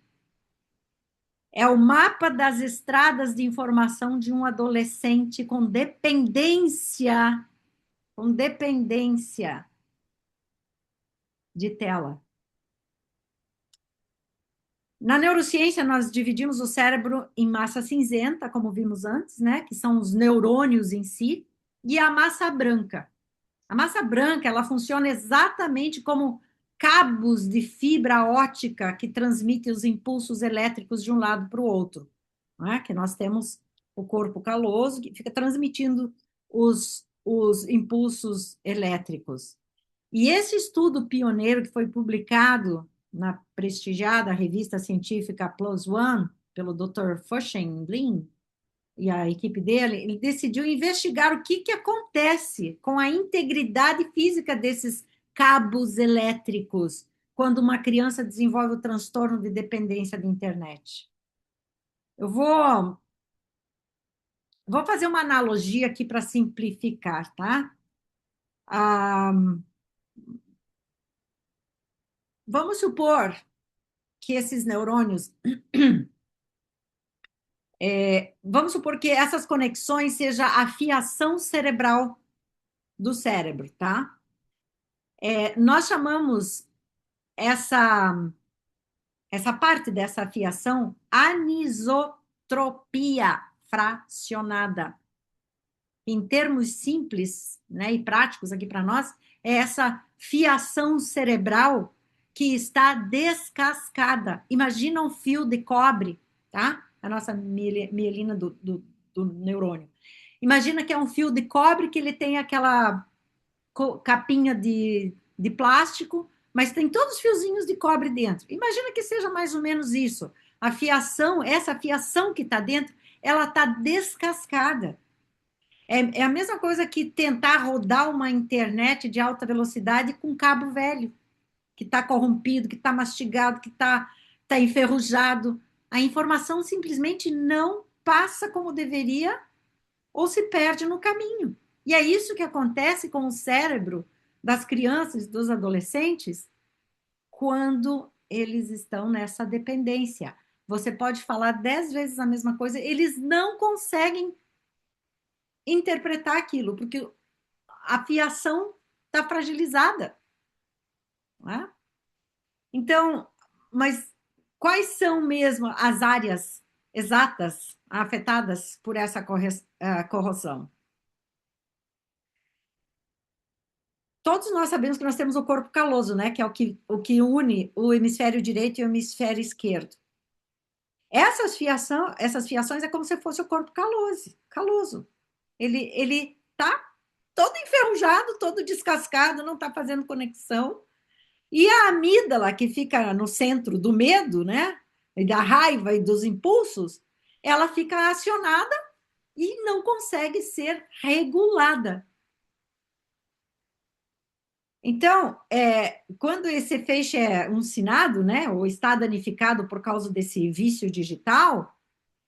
É o mapa das estradas de informação de um adolescente com dependência de tela. Na neurociência, nós dividimos o cérebro em massa cinzenta, como vimos antes, né, que são os neurônios em si, e a massa branca. A massa branca, ela funciona exatamente como cabos de fibra ótica que transmitem os impulsos elétricos de um lado para o outro, né? Que nós temos o corpo caloso que fica transmitindo os impulsos elétricos. E esse estudo pioneiro que foi publicado na prestigiada revista científica PLOS ONE, pelo Dr. Fusheng Lin e a equipe dele, ele decidiu investigar o que acontece com a integridade física desses cabos elétricos quando uma criança desenvolve o transtorno de dependência da internet. Eu vou fazer uma analogia aqui para simplificar, tá? Ah, vamos supor que esses neurônios, vamos supor que essas conexões seja a fiação cerebral do cérebro, tá? Nós chamamos essa parte dessa fiação anisotropia fracionada. Em termos simples, né, e práticos aqui para nós, é essa fiação cerebral que está descascada. Imagina um fio de cobre, tá? A nossa mielina do neurônio. Imagina que é um fio de cobre que ele tem aquela capinha de plástico, mas tem todos os fiozinhos de cobre dentro. Imagina que seja mais ou menos isso. A fiação, essa fiação que está dentro, ela está descascada. É a mesma coisa que tentar rodar uma internet de alta velocidade com cabo velho, que está corrompido, que está mastigado, que tá enferrujado. A informação simplesmente não passa como deveria ou se perde no caminho. E é isso que acontece com o cérebro das crianças e dos adolescentes quando eles estão nessa dependência. Você pode falar 10 vezes a mesma coisa, eles não conseguem interpretar aquilo, porque a fiação está fragilizada. Não é? Então, mas quais são mesmo as áreas exatas afetadas por essa corrosão? Todos nós sabemos que nós temos o corpo caloso, né? Que é o que une o hemisfério direito e o hemisfério esquerdo. Essas fiações é como se fosse o corpo caloso. Ele tá todo enferrujado, todo descascado, não está fazendo conexão. E a amígdala, que fica no centro do medo, né? E da raiva e dos impulsos, ela fica acionada e não consegue ser regulada. Então, quando esse feixe é uncinado, né, ou está danificado por causa desse vício digital,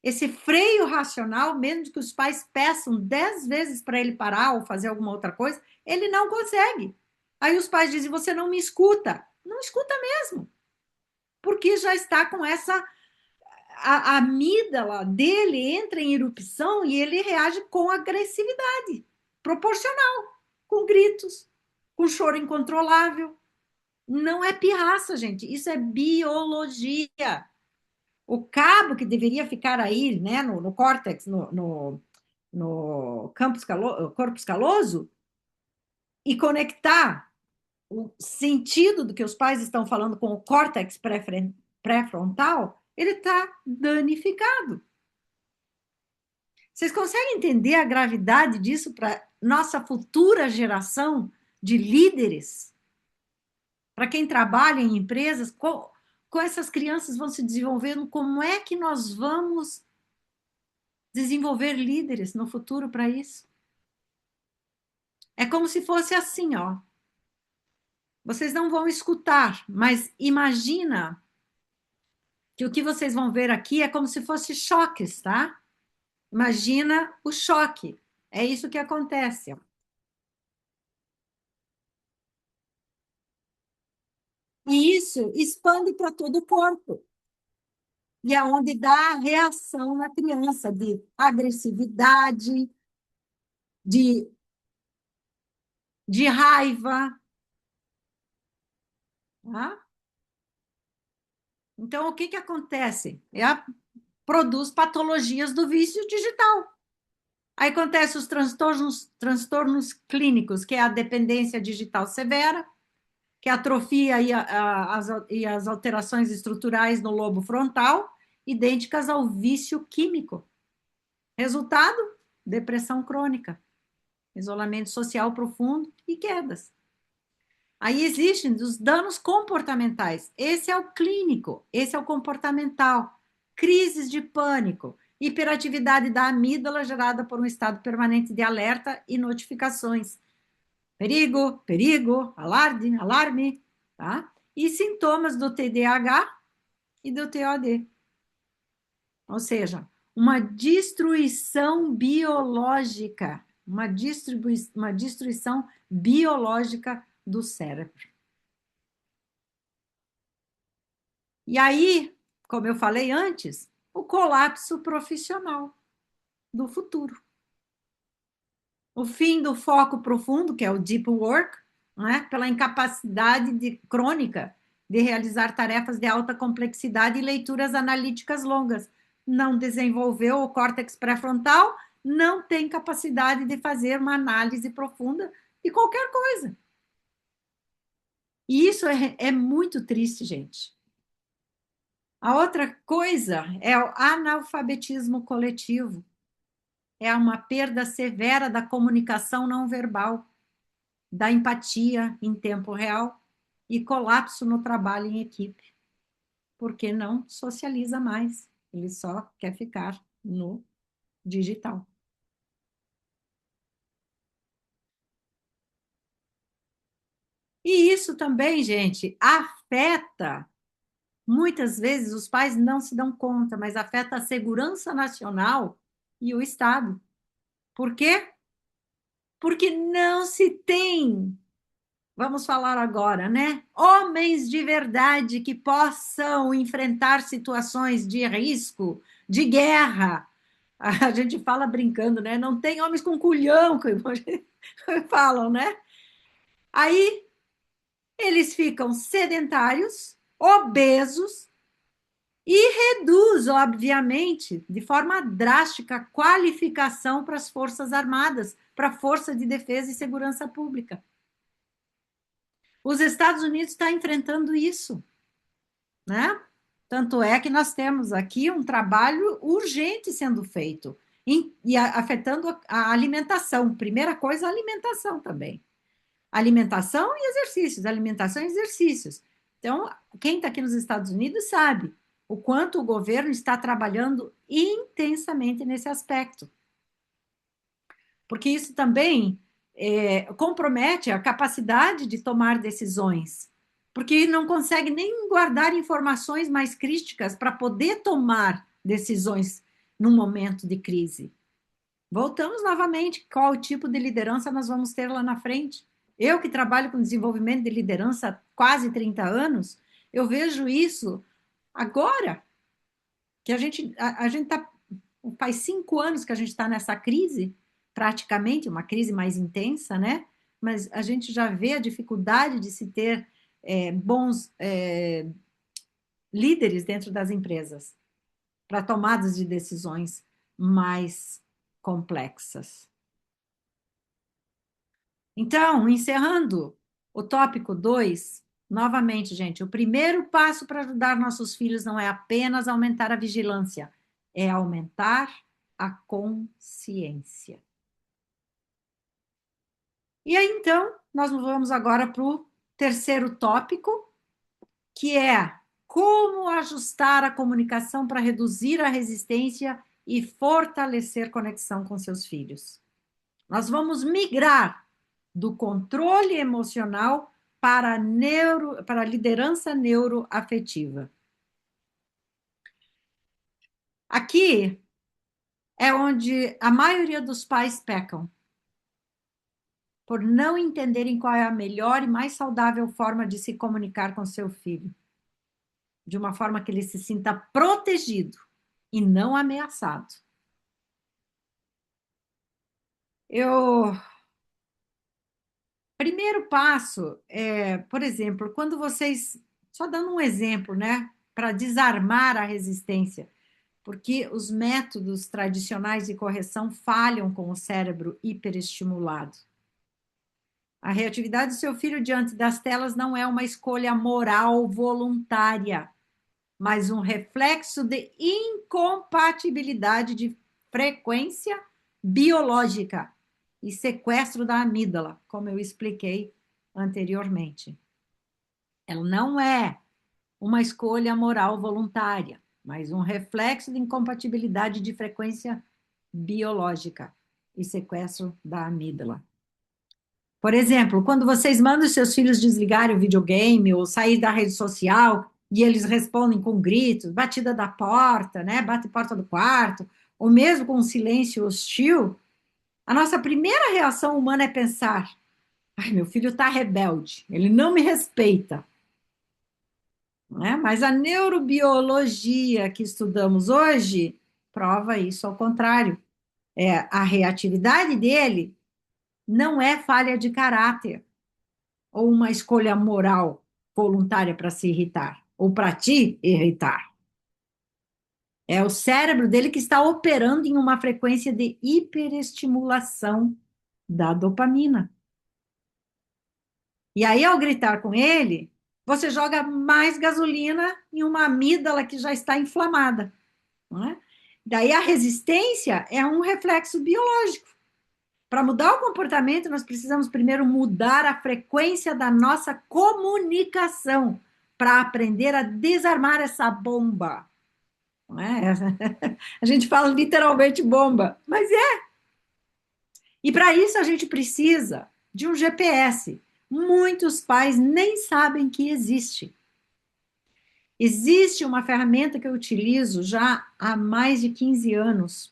esse freio racional, mesmo que os pais peçam 10 vezes para ele parar ou fazer alguma outra coisa, ele não consegue. Aí os pais dizem: você não me escuta. Não escuta mesmo, porque já está com a amígdala dele entra em erupção e ele reage com agressividade proporcional, com gritos, com choro incontrolável. Não é pirraça, gente, isso é biologia. O cabo que deveria ficar aí, né, no córtex, no corpus caloso, e conectar o sentido do que os pais estão falando com o córtex pré-frontal, ele está danificado. Vocês conseguem entender a gravidade disso para nossa futura geração de líderes? Para quem trabalha em empresas, com essas crianças vão se desenvolvendo, como é que nós vamos desenvolver líderes no futuro para isso? É como se fosse assim, ó. Vocês não vão escutar, mas imagina que o que vocês vão ver aqui é como se fosse choques, tá? Imagina o choque. É isso que acontece. E isso expande para todo o corpo. E é onde dá a reação na criança de agressividade, de, de raiva. Tá? Então, o que, que acontece? Produz patologias do vício digital. Aí acontece os transtornos clínicos, que é a dependência digital severa, que é a atrofia e as alterações estruturais no lobo frontal, idênticas ao vício químico. Resultado? Depressão crônica, isolamento social profundo e quedas. Aí existem os danos comportamentais. Esse é o clínico, esse é o comportamental. Crises de pânico, hiperatividade da amígdala gerada por um estado permanente de alerta e notificações. Perigo, perigo, alarme, alarme, tá? E sintomas do TDAH e do TOD. Ou seja, uma destruição biológica, uma destruição biológica do cérebro. E aí, como eu falei antes, o colapso profissional do futuro. O fim do foco profundo, que é o deep work, né, pela incapacidade crônica de realizar tarefas de alta complexidade e leituras analíticas longas. Não desenvolveu o córtex pré-frontal, não tem capacidade de fazer uma análise profunda de qualquer coisa. E isso é muito triste, gente. A outra coisa é o analfabetismo coletivo. É uma perda severa da comunicação não verbal, da empatia em tempo real e colapso no trabalho em equipe, porque não socializa mais, ele só quer ficar no digital. E isso também, gente, afeta, muitas vezes os pais não se dão conta, mas afeta a segurança nacional e o Estado. Por quê? Porque não se tem, vamos falar agora, né? Homens de verdade que possam enfrentar situações de risco, de guerra. A gente fala brincando, né? Não tem homens com culhão, que falam, né? Aí eles ficam sedentários, obesos e reduz, obviamente, de forma drástica, a qualificação para as Forças Armadas, para a Força de Defesa e Segurança Pública. Os Estados Unidos estão enfrentando isso, né? Tanto é que nós temos aqui um trabalho urgente sendo feito e afetando a alimentação. Primeira coisa, a alimentação também. Alimentação e exercícios, alimentação e exercícios. Então, quem está aqui nos Estados Unidos sabe o quanto o governo está trabalhando intensamente nesse aspecto. Porque isso também compromete a capacidade de tomar decisões, porque não consegue nem guardar informações mais críticas para poder tomar decisões num momento de crise. Voltamos novamente, qual tipo de liderança nós vamos ter lá na frente? Eu que trabalho com desenvolvimento de liderança há quase 30 anos, eu vejo isso agora, que a gente tá, faz 5 anos que a gente está nessa crise, praticamente, uma crise mais intensa, né? Mas a gente já vê a dificuldade de se ter bons líderes dentro das empresas para tomadas de decisões mais complexas. Então, encerrando, O tópico 2, novamente, gente, o primeiro passo para ajudar nossos filhos não é apenas aumentar a vigilância, é aumentar a consciência. E aí, então, nós vamos agora para o terceiro tópico, que é como ajustar a comunicação para reduzir a resistência e fortalecer conexão com seus filhos. Nós vamos migrar do controle emocional para a liderança neuroafetiva. Aqui é onde a maioria dos pais pecam, por não entenderem qual é a melhor e mais saudável forma de se comunicar com seu filho, de uma forma que ele se sinta protegido e não ameaçado. Primeiro passo é, por exemplo, quando vocês, só dando um exemplo, né, para desarmar a resistência, porque os métodos tradicionais de correção falham com o cérebro hiperestimulado. A reatividade do seu filho diante das telas não é uma escolha moral voluntária, mas um reflexo de incompatibilidade de frequência biológica e sequestro da amígdala, como eu expliquei anteriormente. Ela não é uma escolha moral voluntária, mas um reflexo de incompatibilidade de frequência biológica e sequestro da amígdala. Por exemplo, quando vocês mandam seus filhos desligarem o videogame ou sair da rede social e eles respondem com gritos, batida da porta, né, bate porta do quarto, ou mesmo com um silêncio hostil, a nossa primeira reação humana é pensar: ai, meu filho está rebelde, ele não me respeita. Né? Mas a neurobiologia que estudamos hoje prova isso ao contrário. A reatividade dele não é falha de caráter ou uma escolha moral voluntária para se irritar ou para te irritar. É o cérebro dele que está operando em uma frequência de hiperestimulação da dopamina. E aí, ao gritar com ele, você joga mais gasolina em uma amígdala que já está inflamada. Não é? Daí a resistência é um reflexo biológico. Para mudar o comportamento, nós precisamos primeiro mudar a frequência da nossa comunicação para aprender a desarmar essa bomba. Não é? A gente fala literalmente bomba, mas é. E para isso a gente precisa de um GPS. Muitos pais nem sabem que existe. Existe uma ferramenta que eu utilizo já há mais de 15 anos,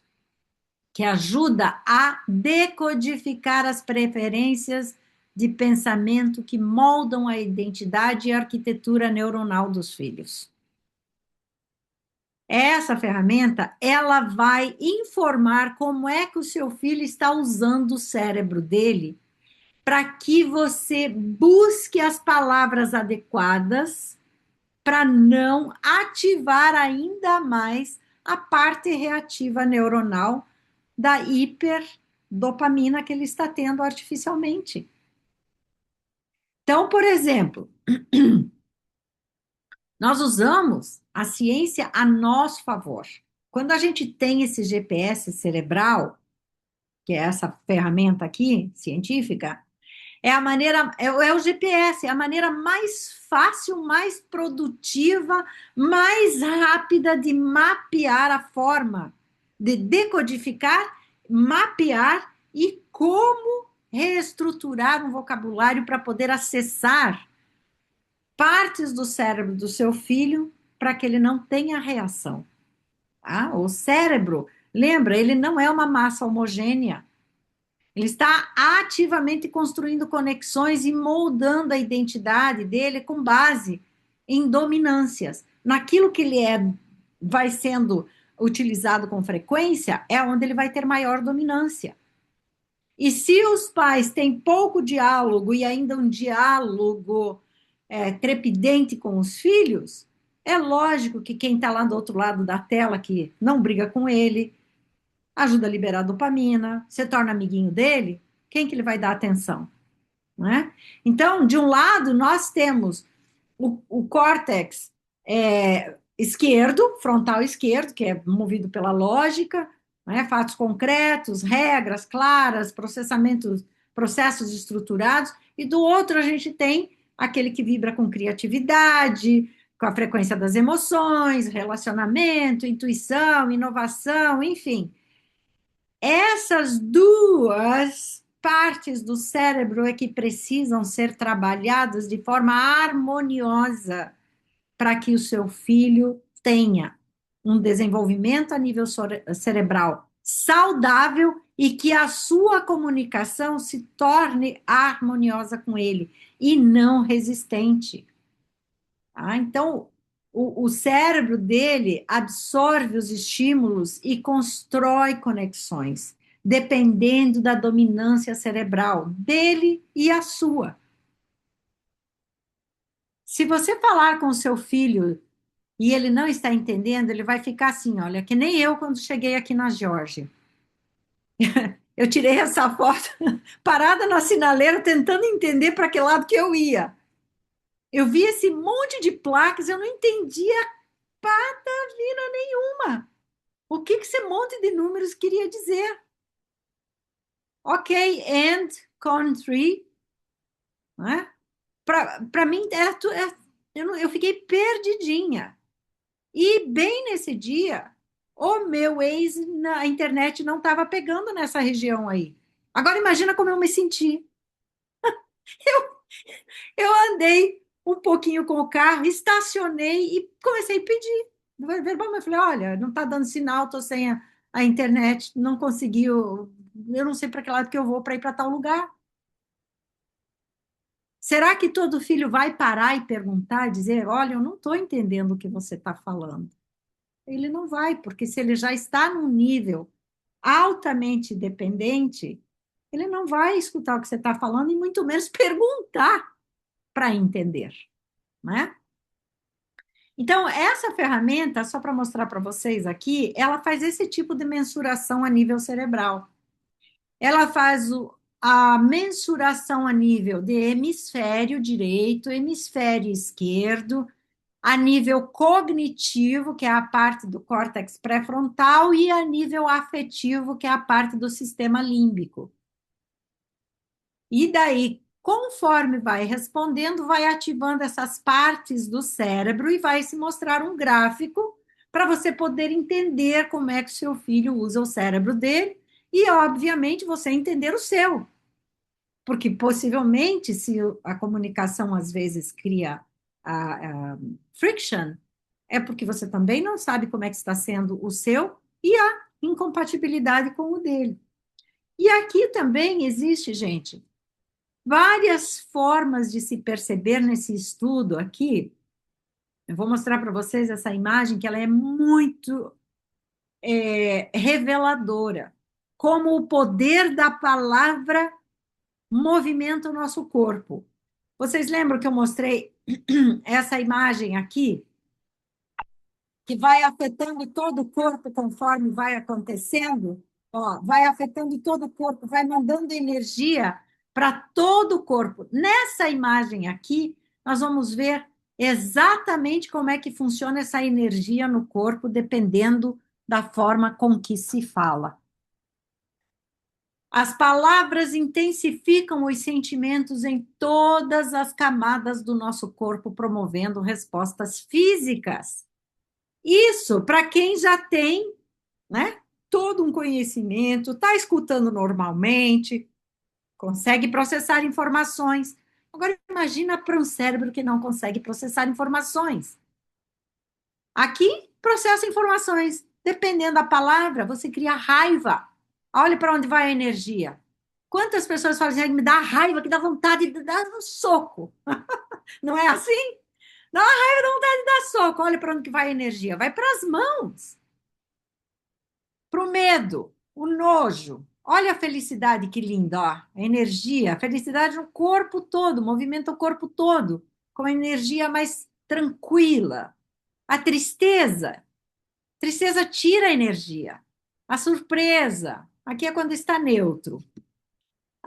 que ajuda a decodificar as preferências de pensamento que moldam a identidade e a arquitetura neuronal dos filhos. Essa ferramenta, ela vai informar como é que o seu filho está usando o cérebro dele para que você busque as palavras adequadas para não ativar ainda mais a parte reativa neuronal da hiperdopamina que ele está tendo artificialmente. Então, por exemplo, nós usamos a ciência a nosso favor. Quando a gente tem esse GPS cerebral, que é essa ferramenta aqui, científica, é a maneira, é o GPS, é a maneira mais fácil, mais produtiva, mais rápida de mapear a forma, de decodificar, mapear e como reestruturar um vocabulário para poder acessar partes do cérebro do seu filho para que ele não tenha reação. Tá? O cérebro, lembra, ele não é uma massa homogênea. Ele está ativamente construindo conexões e moldando a identidade dele com base em dominâncias. Naquilo que ele vai sendo utilizado com frequência, é onde ele vai ter maior dominância. E se os pais têm pouco diálogo e ainda um diálogo trepidante com os filhos, é lógico que quem está lá do outro lado da tela, que não briga com ele, ajuda a liberar dopamina, se torna amiguinho dele, quem que ele vai dar atenção? né? Então, de um lado, nós temos o córtex esquerdo, frontal esquerdo, que é movido pela lógica, né? Fatos concretos, regras claras, processos estruturados, e do outro a gente tem aquele que vibra com criatividade, com a frequência das emoções, relacionamento, intuição, inovação, enfim. Essas duas partes do cérebro é que precisam ser trabalhadas de forma harmoniosa para que o seu filho tenha um desenvolvimento a nível cerebral saudável e que a sua comunicação se torne harmoniosa com ele e não resistente. Tá? Então, o cérebro dele absorve os estímulos e constrói conexões, dependendo da dominância cerebral dele e a sua. Se você falar com o seu filho e ele não está entendendo, ele vai ficar assim, olha, que nem eu quando cheguei aqui na Geórgia. Eu tirei essa foto parada na sinaleira tentando entender para que lado que eu ia. Eu vi esse monte de placas, eu não entendia patavina nenhuma. O que esse monte de números queria dizer? Ok, and country, né? Para mim, eu fiquei perdidinha. E bem nesse dia, o meu ex na internet não estava pegando nessa região aí. Agora imagina como eu me senti. Eu andei um pouquinho com o carro, estacionei e comecei a pedir. Eu falei, olha, não está dando sinal, estou sem a internet, não conseguiu, eu não sei para que lado que eu vou para ir para tal lugar. Será que todo filho vai parar e perguntar, dizer, olha, eu não estou entendendo o que você está falando? Ele não vai, porque se ele já está num nível altamente dependente, ele não vai escutar o que você está falando e muito menos perguntar para entender, né? Então, essa ferramenta, só para mostrar para vocês aqui, ela faz esse tipo de mensuração a nível cerebral. Ela faz a mensuração a nível de hemisfério direito, hemisfério esquerdo, a nível cognitivo, que é a parte do córtex pré-frontal, e a nível afetivo, que é a parte do sistema límbico. E daí, conforme vai respondendo, vai ativando essas partes do cérebro e vai se mostrar um gráfico para você poder entender como é que o seu filho usa o cérebro dele e, obviamente, você entender o seu. Porque possivelmente, se a comunicação às vezes cria a friction, é porque você também não sabe como é que está sendo o seu e a incompatibilidade com o dele. E aqui também existe, gente, várias formas de se perceber nesse estudo aqui. Eu vou mostrar para vocês essa imagem, que ela é muito reveladora. Como o poder da palavra movimenta o nosso corpo. Vocês lembram que eu mostrei essa imagem aqui? Que vai afetando todo o corpo conforme vai acontecendo, ó, vai afetando todo o corpo, vai mandando energia para todo o corpo. Nessa imagem aqui, nós vamos ver exatamente como é que funciona essa energia no corpo, dependendo da forma com que se fala. As palavras intensificam os sentimentos em todas as camadas do nosso corpo, promovendo respostas físicas. Isso para quem já tem, né, todo um conhecimento, está escutando normalmente, consegue processar informações. Agora, imagina para um cérebro que não consegue processar informações. Aqui, processa informações. Dependendo da palavra, você cria raiva. Olha para onde vai a energia. Quantas pessoas falam assim, me dá raiva, que dá vontade de dar um soco. Não é assim? Dá raiva, dá vontade de dar soco. Olha para onde que vai a energia. Vai para as mãos. Para o medo, o nojo. Olha a felicidade, que linda, ó. A energia, a felicidade no corpo todo, movimenta o corpo todo, com a energia mais tranquila. A tristeza, tristeza tira a energia. A surpresa, aqui é quando está neutro.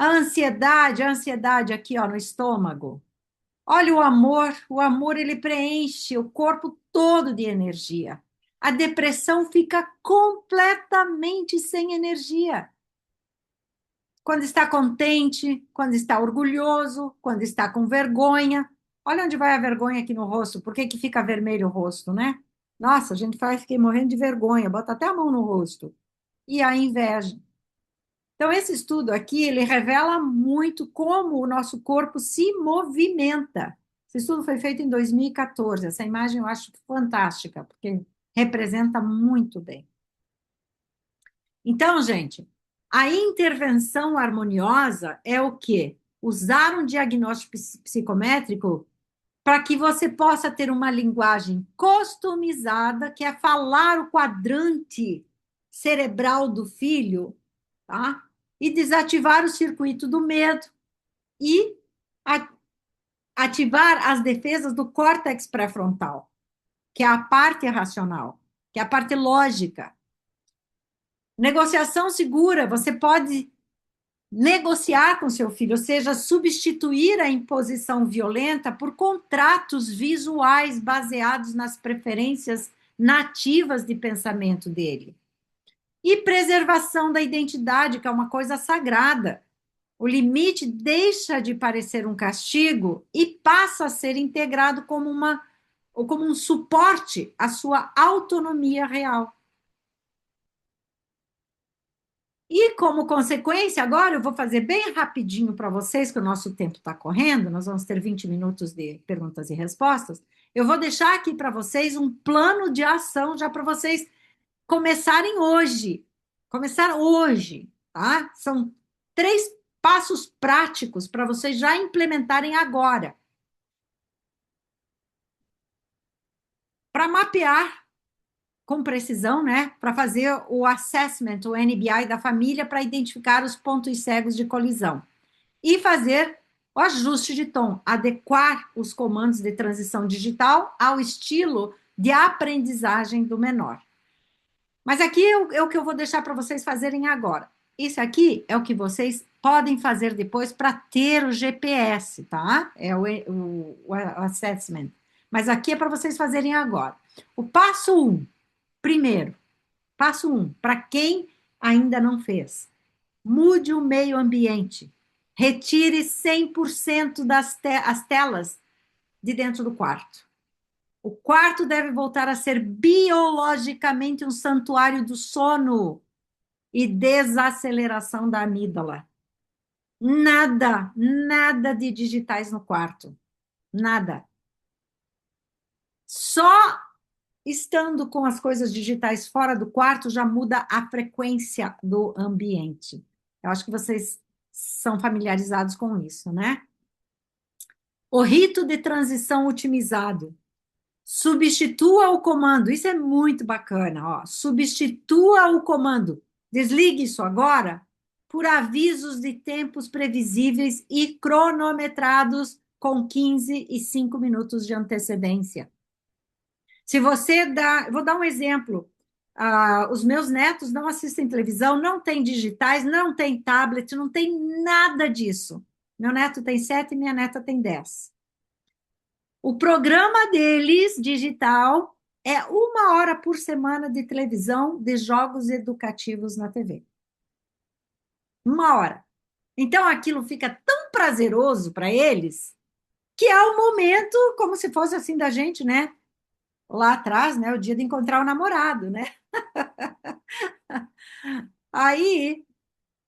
A ansiedade aqui, ó, no estômago. Olha o amor ele preenche o corpo todo de energia. A depressão fica completamente sem energia. Quando está contente, quando está orgulhoso, quando está com vergonha. Olha onde vai a vergonha aqui no rosto. Por que que fica vermelho o rosto, né? Nossa, a gente faz, fiquei morrendo de vergonha, bota até a mão no rosto. E a inveja. Então, esse estudo aqui, ele revela muito como o nosso corpo se movimenta. Esse estudo foi feito em 2014. Essa imagem eu acho fantástica, porque representa muito bem. Então, gente, a intervenção harmoniosa é o quê? Usar um diagnóstico psicométrico para que você possa ter uma linguagem customizada, que é falar o quadrante cerebral do filho, tá? E desativar o circuito do medo e ativar as defesas do córtex pré-frontal, que é a parte racional, que é a parte lógica. Negociação segura, você pode negociar com seu filho, ou seja, substituir a imposição violenta por contratos visuais baseados nas preferências nativas de pensamento dele. E preservação da identidade, que é uma coisa sagrada. O limite deixa de parecer um castigo e passa a ser integrado ou como um suporte à sua autonomia real. E, como consequência, agora eu vou fazer bem rapidinho para vocês, que o nosso tempo está correndo, nós vamos ter 20 minutos de perguntas e respostas. Eu vou deixar aqui para vocês um plano de ação já para vocês começarem hoje. Começar hoje, tá? São 3 passos práticos para vocês já implementarem agora. Para mapear com precisão, né? Para fazer o assessment, o NBI da família, para identificar os pontos cegos de colisão. E fazer o ajuste de tom, adequar os comandos de transição digital ao estilo de aprendizagem do menor. Mas aqui é o que eu vou deixar para vocês fazerem agora. Isso aqui é o que vocês podem fazer depois para ter o GPS, tá? É o assessment. Mas aqui é para vocês fazerem agora. O passo 1, primeiro, passo 1, para quem ainda não fez. Mude o meio ambiente. Retire 100% as telas de dentro do quarto. O quarto deve voltar a ser biologicamente um santuário do sono e desaceleração da amígdala. Nada, nada de digitais no quarto. Nada. Só estando com as coisas digitais fora do quarto já muda a frequência do ambiente. Eu acho que vocês são familiarizados com isso, né? O rito de transição otimizado. Substitua o comando. Isso é muito bacana, ó. Substitua o comando. Desligue isso agora por avisos de tempos previsíveis e cronometrados com 15 e 5 minutos de antecedência. Se você dá, vou dar um exemplo. Os meus netos não assistem televisão, não tem digitais, não tem tablet, não tem nada disso. Meu neto tem 7 e minha neta tem 10. O programa deles, digital, é 1 hora por semana de televisão de jogos educativos na TV. 1 hora. Então aquilo fica tão prazeroso para eles que é o momento, como se fosse assim da gente, né? Lá atrás, né? O dia de encontrar o namorado, né? Aí,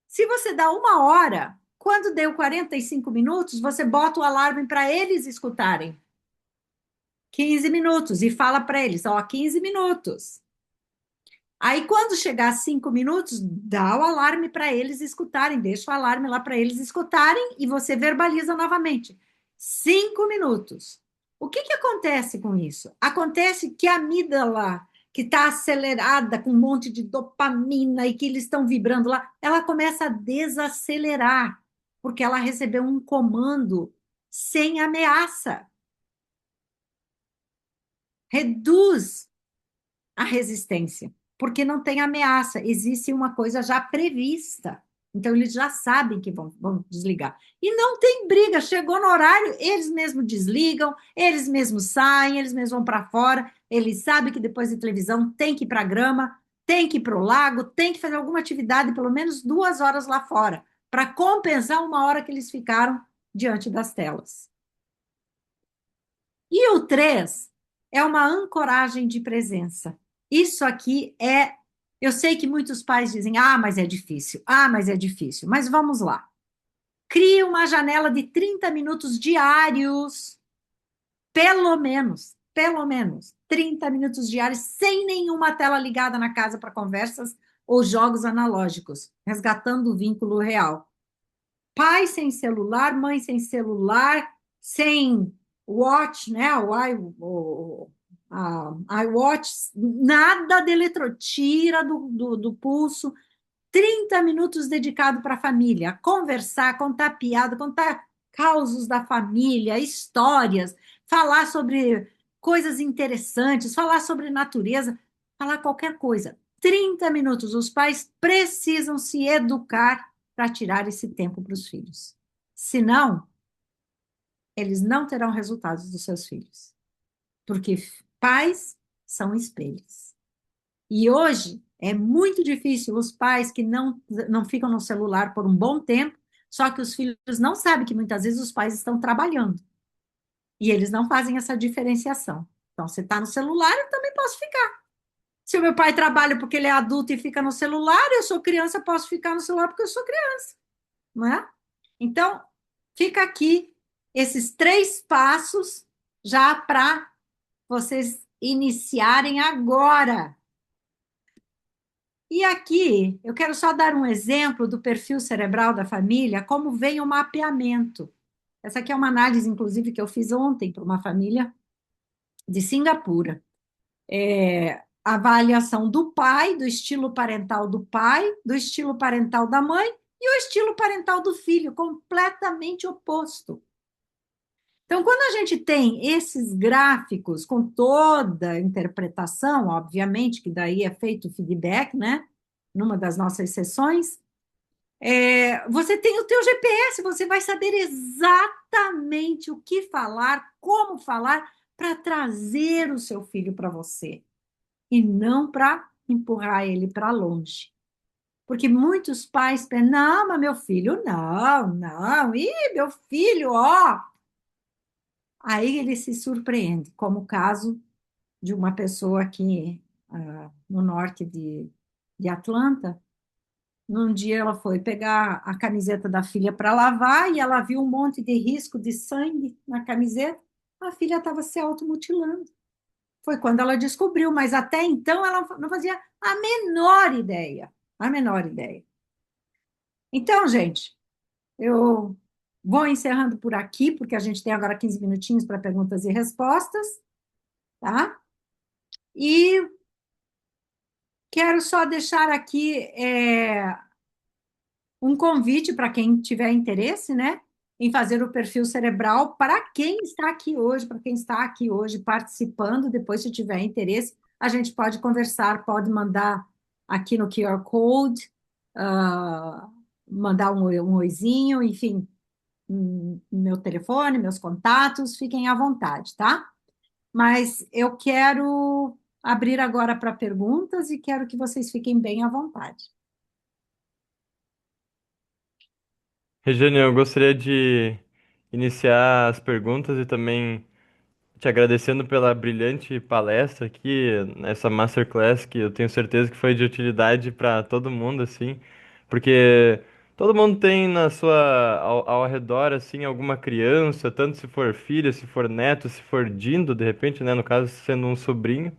se você dá 1 hora, quando deu 45 minutos, você bota o alarme para eles escutarem. 15 minutos e fala para eles, ó, 15 minutos. Aí, quando chegar a 5 minutos, dá o alarme para eles escutarem, deixa o alarme lá para eles escutarem e você verbaliza novamente. 5 minutos. O que que acontece com isso? Acontece que a amígdala, que está acelerada com um monte de dopamina e que eles estão vibrando lá, ela começa a desacelerar, porque ela recebeu um comando sem ameaça. Reduz a resistência, porque não tem ameaça, existe uma coisa já prevista. Então, eles já sabem que vão desligar. E não tem briga, chegou no horário, eles mesmos desligam, eles mesmos saem, eles mesmos vão para fora, eles sabem que depois de televisão tem que ir para a grama, tem que ir para o lago, tem que fazer alguma atividade, pelo menos 2 horas lá fora, para compensar uma hora que eles ficaram diante das telas. E o 3 é uma ancoragem de presença. Isso aqui é. Eu sei que muitos pais dizem, mas é difícil, mas é difícil. Mas vamos lá. Crie uma janela de 30 minutos diários, pelo menos 30 minutos diários, sem nenhuma tela ligada na casa para conversas ou jogos analógicos, resgatando o vínculo real. Pai sem celular, mãe sem celular, sem watch, né? A iWatch, nada de tira do pulso. 30 minutos dedicado para a família, conversar, contar piada, contar causos da família, histórias, falar sobre coisas interessantes, falar sobre natureza, falar qualquer coisa. 30 minutos. Os pais precisam se educar para tirar esse tempo para os filhos. Senão, eles não terão resultados dos seus filhos. Porque pais são espelhos. E hoje é muito difícil os pais que não ficam no celular por um bom tempo, só que os filhos não sabem que muitas vezes os pais estão trabalhando. E eles não fazem essa diferenciação. Então, se está no celular, eu também posso ficar. Se o meu pai trabalha porque ele é adulto e fica no celular, eu sou criança, posso ficar no celular porque eu sou criança, não é? Então, fica aqui esses 3 passos já para vocês iniciarem agora. E aqui eu quero só dar um exemplo do perfil cerebral da família, como vem o mapeamento. Essa aqui é uma análise, inclusive, que eu fiz ontem para uma família de Singapura. A avaliação do pai, do estilo parental do pai, do estilo parental da mãe e o estilo parental do filho, completamente oposto. Então, quando a gente tem esses gráficos com toda a interpretação, obviamente, que daí é feito o feedback, né? Numa das nossas sessões, você tem o teu GPS, você vai saber exatamente o que falar, como falar, para trazer o seu filho para você, e não para empurrar ele para longe. Porque muitos pais pensam, não, mas meu filho, não, meu filho, ó. Aí ele se surpreende, como o caso de uma pessoa aqui no norte de Atlanta. Num dia ela foi pegar a camiseta da filha para lavar e ela viu um monte de risco de sangue na camiseta. A filha estava se automutilando. Foi quando ela descobriu, mas até então ela não fazia a menor ideia. A menor ideia. Então, gente, eu vou encerrando por aqui, porque a gente tem agora 15 minutinhos para perguntas e respostas, tá? E quero só deixar aqui um convite para quem tiver interesse, né, em fazer o perfil cerebral para quem está aqui hoje, para quem está aqui hoje participando. Depois, se tiver interesse, a gente pode conversar, pode mandar aqui no QR Code, ah, mandar um oizinho, enfim, meu telefone, meus contatos, fiquem à vontade, tá? Mas eu quero abrir agora para perguntas e quero que vocês fiquem bem à vontade. Regiane, eu gostaria de iniciar as perguntas e também te agradecendo pela brilhante palestra aqui, essa masterclass que eu tenho certeza que foi de utilidade para todo mundo, assim, porque todo mundo tem ao redor, assim, alguma criança, tanto se for filha, se for neto, se for dindo, de repente, né, no caso, sendo um sobrinho.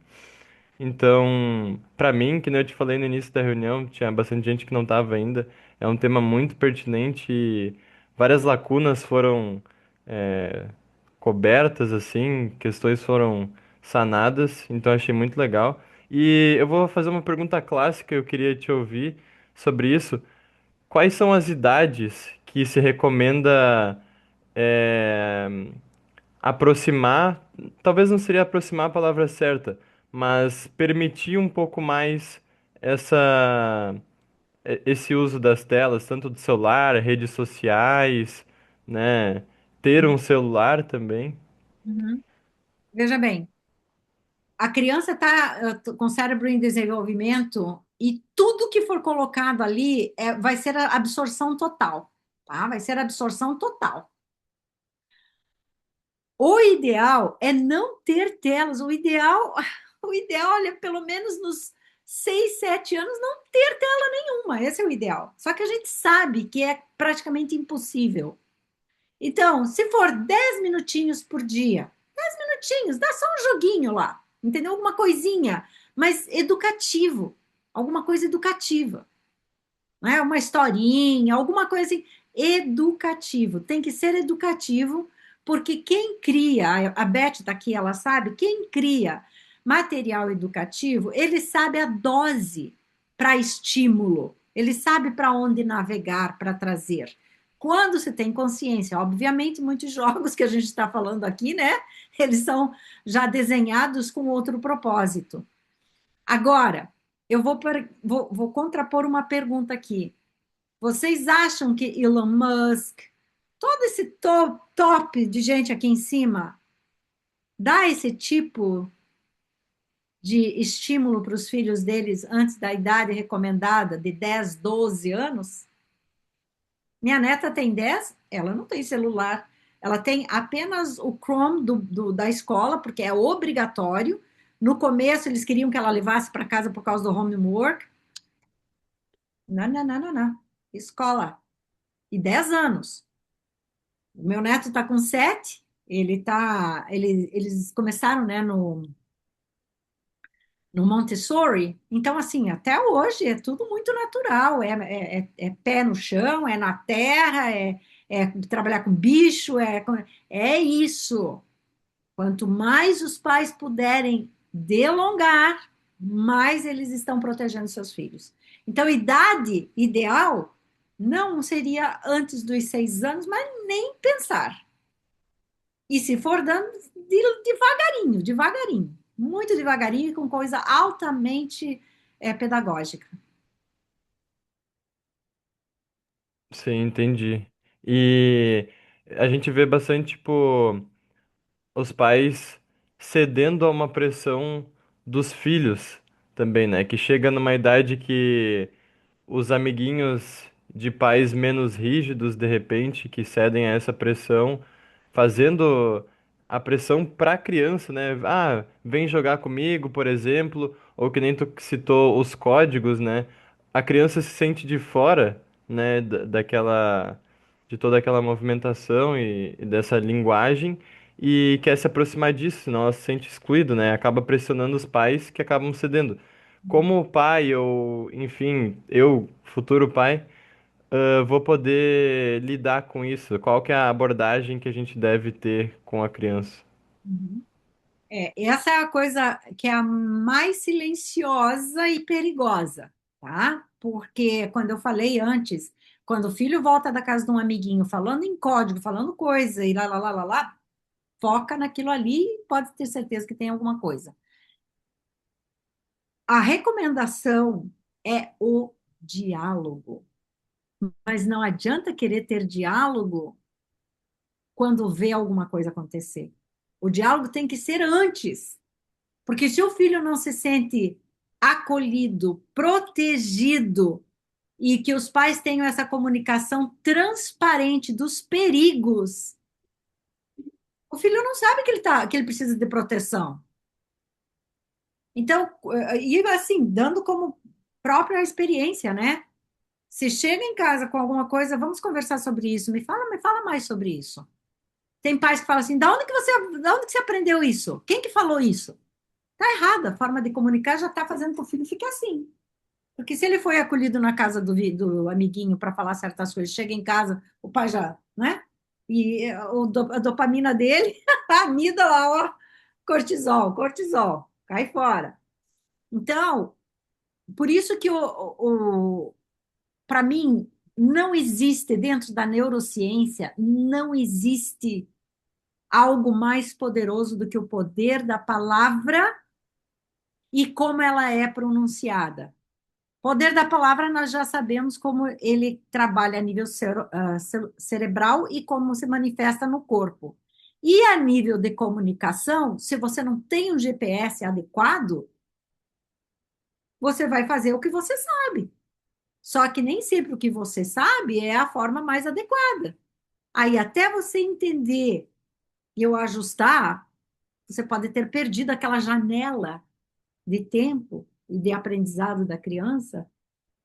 Então, para mim, que nem eu te falei no início da reunião, tinha bastante gente que não estava ainda. É um tema muito pertinente e várias lacunas foram é, cobertas, assim, questões foram sanadas, então achei muito legal. E eu vou fazer uma pergunta clássica, eu queria te ouvir sobre isso. Quais são as idades que se recomenda é, aproximar, talvez não seria aproximar a palavra certa, mas permitir um pouco mais essa esse uso das telas, tanto do celular, redes sociais, né? Ter um celular também. Uhum. Veja bem, a criança está com o cérebro em desenvolvimento e tudo que for colocado ali vai ser a absorção total, tá? Vai ser a absorção total. O ideal é não ter telas. O ideal, olha, pelo menos nos 6, 7 anos, não ter tela nenhuma. Esse é o ideal. Só que a gente sabe que é praticamente impossível. Então, se for 10 minutinhos por dia, 10 minutinhos, dá só um joguinho lá, entendeu? Alguma coisinha, mas educativo, alguma coisa educativa, né? Uma historinha, alguma coisa assim, educativo. Tem que ser educativo, porque quem cria, a Beth está aqui, ela sabe, quem cria material educativo, ele sabe a dose para estímulo, ele sabe para onde navegar, para trazer. Quando você tem consciência, obviamente, muitos jogos que a gente está falando aqui, né? Eles são já desenhados com outro propósito. Agora, eu vou contrapor uma pergunta aqui. Vocês acham que Elon Musk, todo esse top de gente aqui em cima, dá esse tipo de estímulo para os filhos deles antes da idade recomendada de 10, 12 anos? Minha neta tem 10, ela não tem celular. Ela tem apenas o Chrome da escola, porque é obrigatório. No começo, eles queriam que ela levasse para casa por causa do homework. Não, não, não, não, não. Escola. E 10 anos. O meu neto está com 7. Eles começaram, né, no Montessori. Então, assim, até hoje é tudo muito natural. É pé no chão, é na terra, é trabalhar com bicho, é isso. Quanto mais os pais puderem delongar, mais eles estão protegendo seus filhos. Então, idade ideal não seria antes dos 6 anos, mas nem pensar. E se for dando, devagarinho, devagarinho. Muito devagarinho e com coisa altamente pedagógica. Sim, entendi. E a gente vê bastante, tipo, os pais cedendo a uma pressão dos filhos também, né? Que chega numa idade que os amiguinhos de pais menos rígidos, de repente, que cedem a essa pressão, fazendo a pressão para a criança, né? Ah, vem jogar comigo, por exemplo, ou que nem tu citou os códigos, né? A criança se sente de fora, né, daquela, de toda aquela movimentação e dessa linguagem e quer se aproximar disso, senão ela se sente excluído, né? Acaba pressionando os pais que acabam cedendo. Como pai, ou enfim, eu, futuro pai, vou poder lidar com isso? Qual que é a abordagem que a gente deve ter com a criança? Uhum. Essa é a coisa que é a mais silenciosa e perigosa, tá? Porque quando eu falei antes, quando o filho volta da casa de um amiguinho falando em código, falando coisa e lá, lá, lá, lá, lá, foca naquilo ali e pode ter certeza que tem alguma coisa. A recomendação é o diálogo, mas não adianta querer ter diálogo quando vê alguma coisa acontecer. O diálogo tem que ser antes. Porque se o filho não se sente acolhido, protegido, e que os pais tenham essa comunicação transparente dos perigos, o filho não sabe que ele precisa de proteção. Então, e assim, dando como própria experiência, né? Se chega em casa com alguma coisa, vamos conversar sobre isso. Me fala mais sobre isso. Tem pais que falam assim: da onde que você aprendeu isso? Quem que falou isso? Tá errada, a forma de comunicar já está fazendo que o filho fique assim. Porque se ele foi acolhido na casa do amiguinho para falar certas coisas, chega em casa, o pai já, né? E a dopamina dele, a amígdala, ó, cortisol, cai fora. Então, por isso que para mim, não existe, dentro da neurociência, não existe algo mais poderoso do que o poder da palavra e como ela é pronunciada. Poder da palavra, nós já sabemos como ele trabalha a nível cerebral e como se manifesta no corpo. E a nível de comunicação, se você não tem um GPS adequado, você vai fazer o que você sabe. Só que nem sempre o que você sabe é a forma mais adequada. Aí, até você entender e eu ajustar, você pode ter perdido aquela janela de tempo e de aprendizado da criança,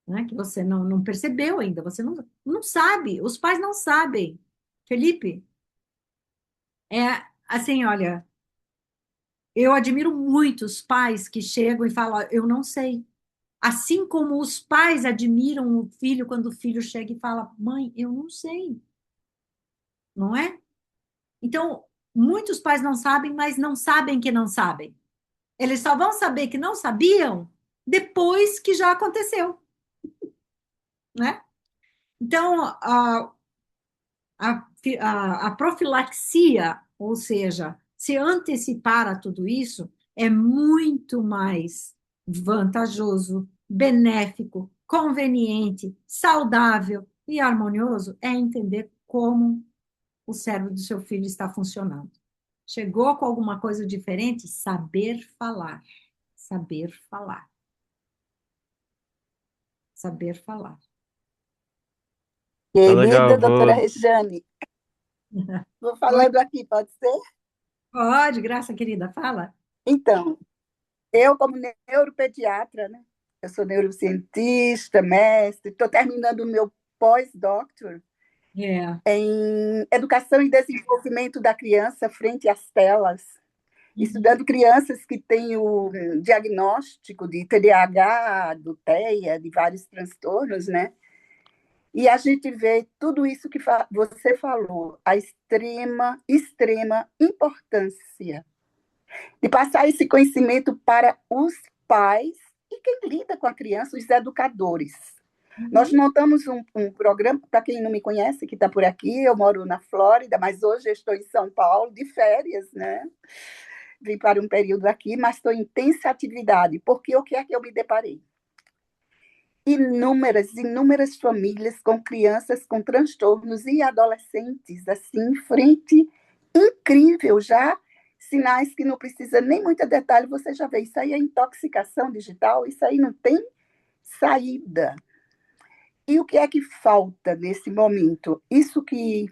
né, que você não percebeu ainda, você não sabe, os pais não sabem. Felipe, é assim, olha, eu admiro muito os pais que chegam e falam, eu não sei. Assim como os pais admiram o filho quando o filho chega e fala, mãe, eu não sei, não é? Então, muitos pais não sabem, mas não sabem que não sabem. Eles só vão saber que não sabiam depois que já aconteceu, né? Então, a profilaxia, ou seja, se antecipar a tudo isso, é muito mais vantajoso, benéfico, conveniente, saudável e harmonioso é entender como o cérebro do seu filho está funcionando. Chegou com alguma coisa diferente? Saber falar. Saber falar. Saber falar. Tá legal, Querida doutora vou. Rejane, vou Oi, falando aqui, pode ser? pode, graça querida, fala. Então, eu como neuropediatra, né? Eu sou neurocientista, mestre, estou terminando o meu pós-doctor É. em Educação e Desenvolvimento da Criança frente às telas, Uhum. estudando crianças que têm o diagnóstico de TDAH, do TEA, de vários transtornos, né? E a gente vê tudo isso que você falou, a extrema importância de passar esse conhecimento para os pais e quem lida com a criança, os educadores. Nós Uhum. montamos um programa, para quem não me conhece, que está por aqui, eu moro na Flórida, mas hoje eu estou em São Paulo, de férias, né? Vim para um período aqui, mas estou em intensa atividade, porque o que é que eu me deparei? Inúmeras famílias com crianças com transtornos e adolescentes, assim, frente incrível, já sinais que não precisa nem muito detalhe, você já vê, isso aí é intoxicação digital, isso aí não tem saída. E o que é que falta nesse momento? Isso que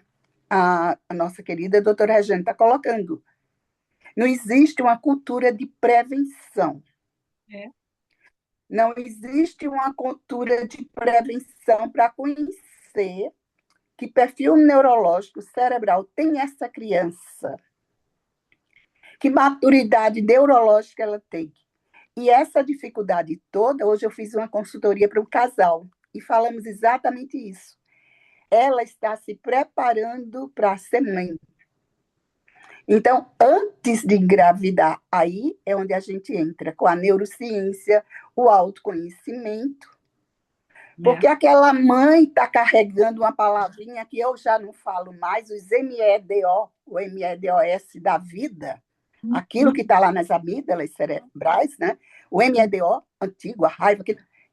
a nossa querida doutora Regina está colocando. Não existe uma cultura de prevenção. É. Não existe uma cultura de prevenção para conhecer que perfil neurológico cerebral tem essa criança, que maturidade neurológica ela tem. E essa dificuldade toda, hoje eu fiz uma consultoria para um casal e falamos exatamente isso. Ela está se preparando para ser mãe. Então, antes de engravidar, aí é onde a gente entra com a neurociência, o autoconhecimento, É. porque aquela mãe está carregando uma palavrinha que eu já não falo mais, os MEDO, o MEDOS da vida, aquilo que Uhum. está lá nas amígdalas cerebrais, né? O MEDO, antigo, a raiva,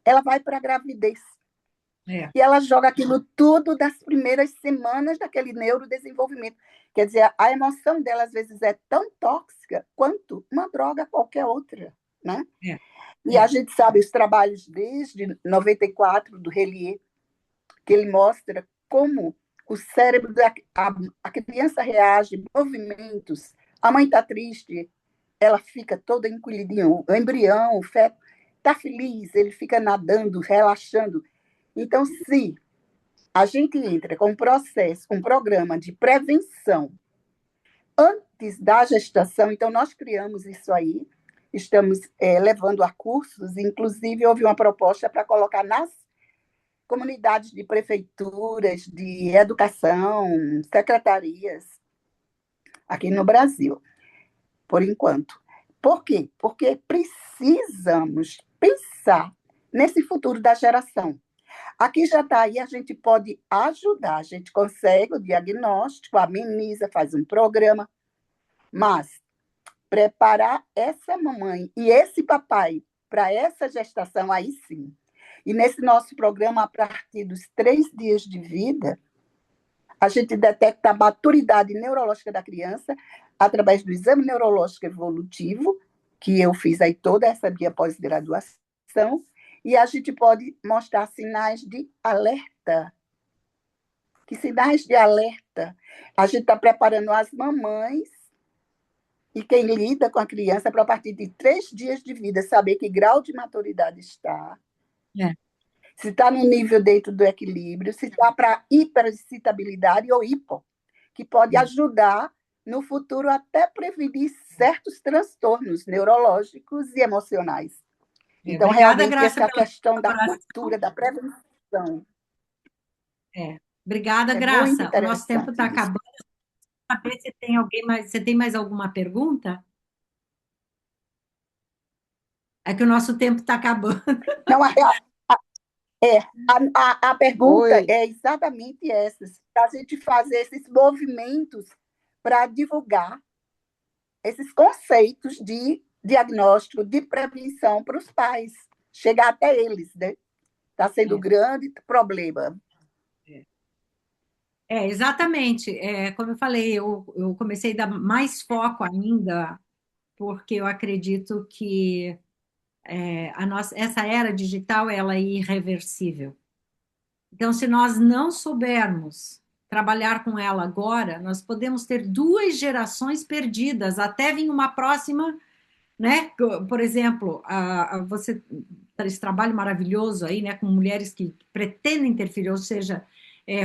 ela vai para a gravidez. É. E ela joga aquilo tudo das primeiras semanas daquele neurodesenvolvimento. Quer dizer, a emoção dela, às vezes, é tão tóxica quanto uma droga qualquer outra, né? É. E a gente sabe os trabalhos desde 94 do Relier, que ele mostra como o cérebro a criança reage, movimentos. A mãe está triste, ela fica toda encolhidinha. O embrião, o feto, está feliz, ele fica nadando, relaxando. Então, se a gente entra com um processo, um programa de prevenção antes da gestação, então nós criamos isso aí, estamos levando a cursos, inclusive houve uma proposta para colocar nas comunidades de prefeituras, de educação, secretarias, aqui no Brasil, por enquanto. Por quê? Porque precisamos pensar nesse futuro da geração. Aqui já está aí, a gente pode ajudar, a gente consegue o diagnóstico, ameniza, faz um programa, mas preparar essa mamãe e esse papai para essa gestação, aí sim. E nesse nosso programa, a partir dos 3 dias de vida, a gente detecta a maturidade neurológica da criança através do exame neurológico evolutivo, que eu fiz aí toda essa minha pós-graduação, e a gente pode mostrar sinais de alerta. Que sinais de alerta? A gente está preparando as mamães e quem lida com a criança para, a partir de 3 dias de vida, saber que grau de maturidade está, É. se está no nível dentro do equilíbrio, se está para hiperexcitabilidade ou hipo, que pode ajudar no futuro até prevenir certos transtornos neurológicos e emocionais. Então, Obrigada, realmente, Graça, essa pela questão da colaboração. cultura, da prevenção, Obrigada, é muito Graça. O nosso tempo interessante está isso. acabando. Saber se tem alguém mais. Você tem mais alguma pergunta? É que o nosso tempo está acabando. Não, a pergunta Oi. é exatamente essa, para a gente fazer esses movimentos para divulgar esses conceitos de diagnóstico, de prevenção para os pais, chegar até eles, né? Está sendo um grande problema. Exatamente. Como eu falei, eu comecei a dar mais foco ainda, porque eu acredito que essa era digital ela é irreversível. Então, se nós não soubermos trabalhar com ela agora, nós podemos ter 2 gerações perdidas, até vir uma próxima, né? Por exemplo, você esse trabalho maravilhoso aí, né, com mulheres que pretendem ter filhos, ou seja,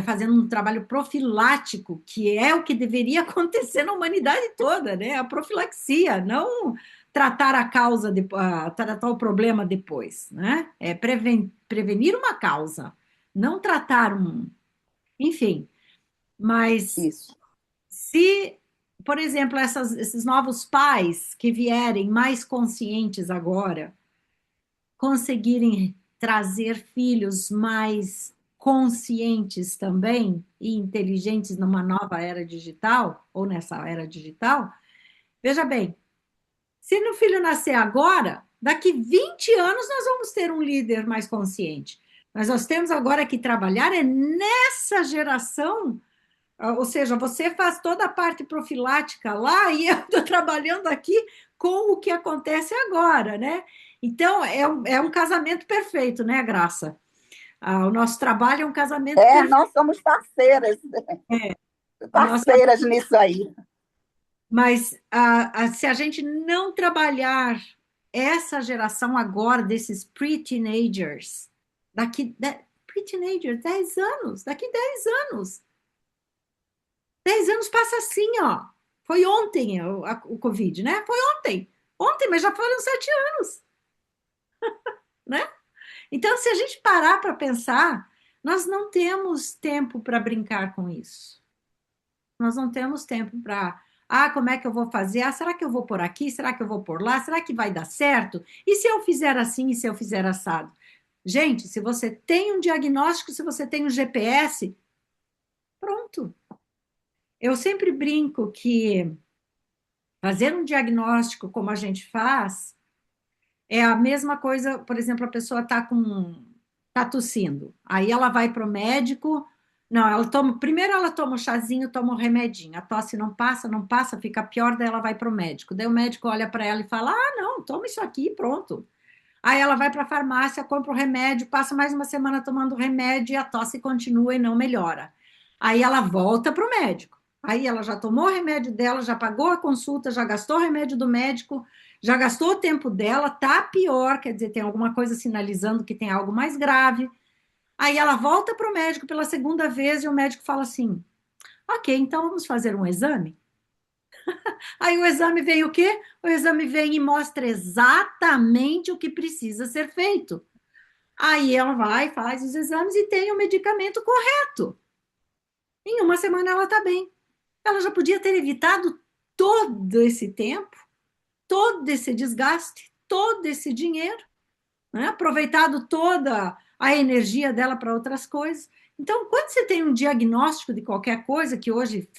fazendo um trabalho profilático, que é o que deveria acontecer na humanidade toda, né? A profilaxia, não tratar a causa, tratar o problema depois, né? É prevenir uma causa, não tratar um, enfim. Mas Isso. se, por exemplo, esses novos pais que vierem mais conscientes agora, conseguirem trazer filhos mais conscientes também e inteligentes numa nova era digital, ou nessa era digital, veja bem, se no filho nascer agora, daqui 20 anos nós vamos ter um líder mais consciente. Mas nós temos agora que trabalhar nessa geração. Ou seja, você faz toda a parte profilática lá e eu estou trabalhando aqui com o que acontece agora, né? Então, é um casamento perfeito, né, Graça? O nosso trabalho é um casamento perfeito. Nós somos parceiras, parceiras nisso aí. Mas se a gente não trabalhar essa geração agora, desses pre-teenagers, pre-teenagers, 10 anos, daqui 10 anos. 10 anos passa assim, ó. Foi ontem o Covid, né? Foi ontem. Ontem, mas já foram 7 anos. Né? Então, se a gente parar para pensar, nós não temos tempo para brincar com isso. Nós não temos tempo para. Como é que eu vou fazer? Será que eu vou por aqui? Será que eu vou por lá? Será que vai dar certo? E se eu fizer assim? E se eu fizer assado? Gente, se você tem um diagnóstico, se você tem um GPS, pronto. Eu sempre brinco que fazer um diagnóstico como a gente faz é a mesma coisa, por exemplo, a pessoa tá tossindo. Aí ela vai para o médico, não, primeiro ela toma um chazinho, toma um remedinho. A tosse não passa, fica pior, daí ela vai para o médico. Daí o médico olha para ela e fala: "Ah, não, toma isso aqui, pronto". Aí ela vai para a farmácia, compra o remédio, passa mais uma semana tomando o remédio e a tosse continua e não melhora. Aí ela volta para o médico. Aí ela já tomou o remédio dela, já pagou a consulta, já gastou o remédio do médico, já gastou o tempo dela, tá pior, quer dizer, tem alguma coisa sinalizando que tem algo mais grave. Aí ela volta para o médico pela segunda vez e o médico fala assim: "Ok, então vamos fazer um exame?" Aí o exame vem o quê? O exame vem e mostra exatamente o que precisa ser feito. Aí ela vai, faz os exames e tem o medicamento correto. Em uma semana ela está bem. Ela já podia ter evitado todo esse tempo, todo esse desgaste, todo esse dinheiro, né? Aproveitado toda a energia dela para outras coisas. Então, quando você tem um diagnóstico de qualquer coisa, que hoje,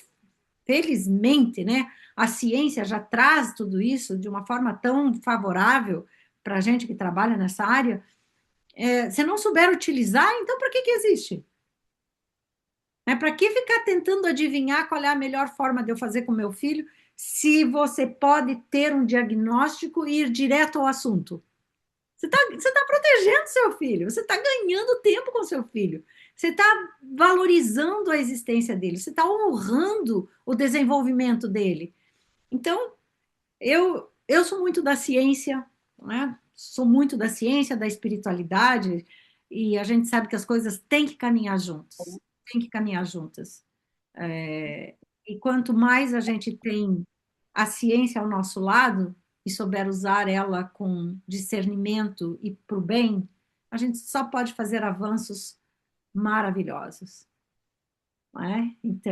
felizmente, né, a ciência já traz tudo isso de uma forma tão favorável para a gente que trabalha nessa área, se não souber utilizar, então para que existe? Para que ficar tentando adivinhar qual é a melhor forma de eu fazer com meu filho, se você pode ter um diagnóstico e ir direto ao assunto? Você tá protegendo seu filho, você está ganhando tempo com seu filho, você está valorizando a existência dele, você está honrando o desenvolvimento dele. Então, eu sou muito da ciência, né? Sou muito da ciência, da espiritualidade, e a gente sabe que as coisas têm que caminhar juntas, têm que caminhar juntas. E quanto mais a gente tem a ciência ao nosso lado e souber usar ela com discernimento e para o bem, a gente só pode fazer avanços maravilhosos, não é? Então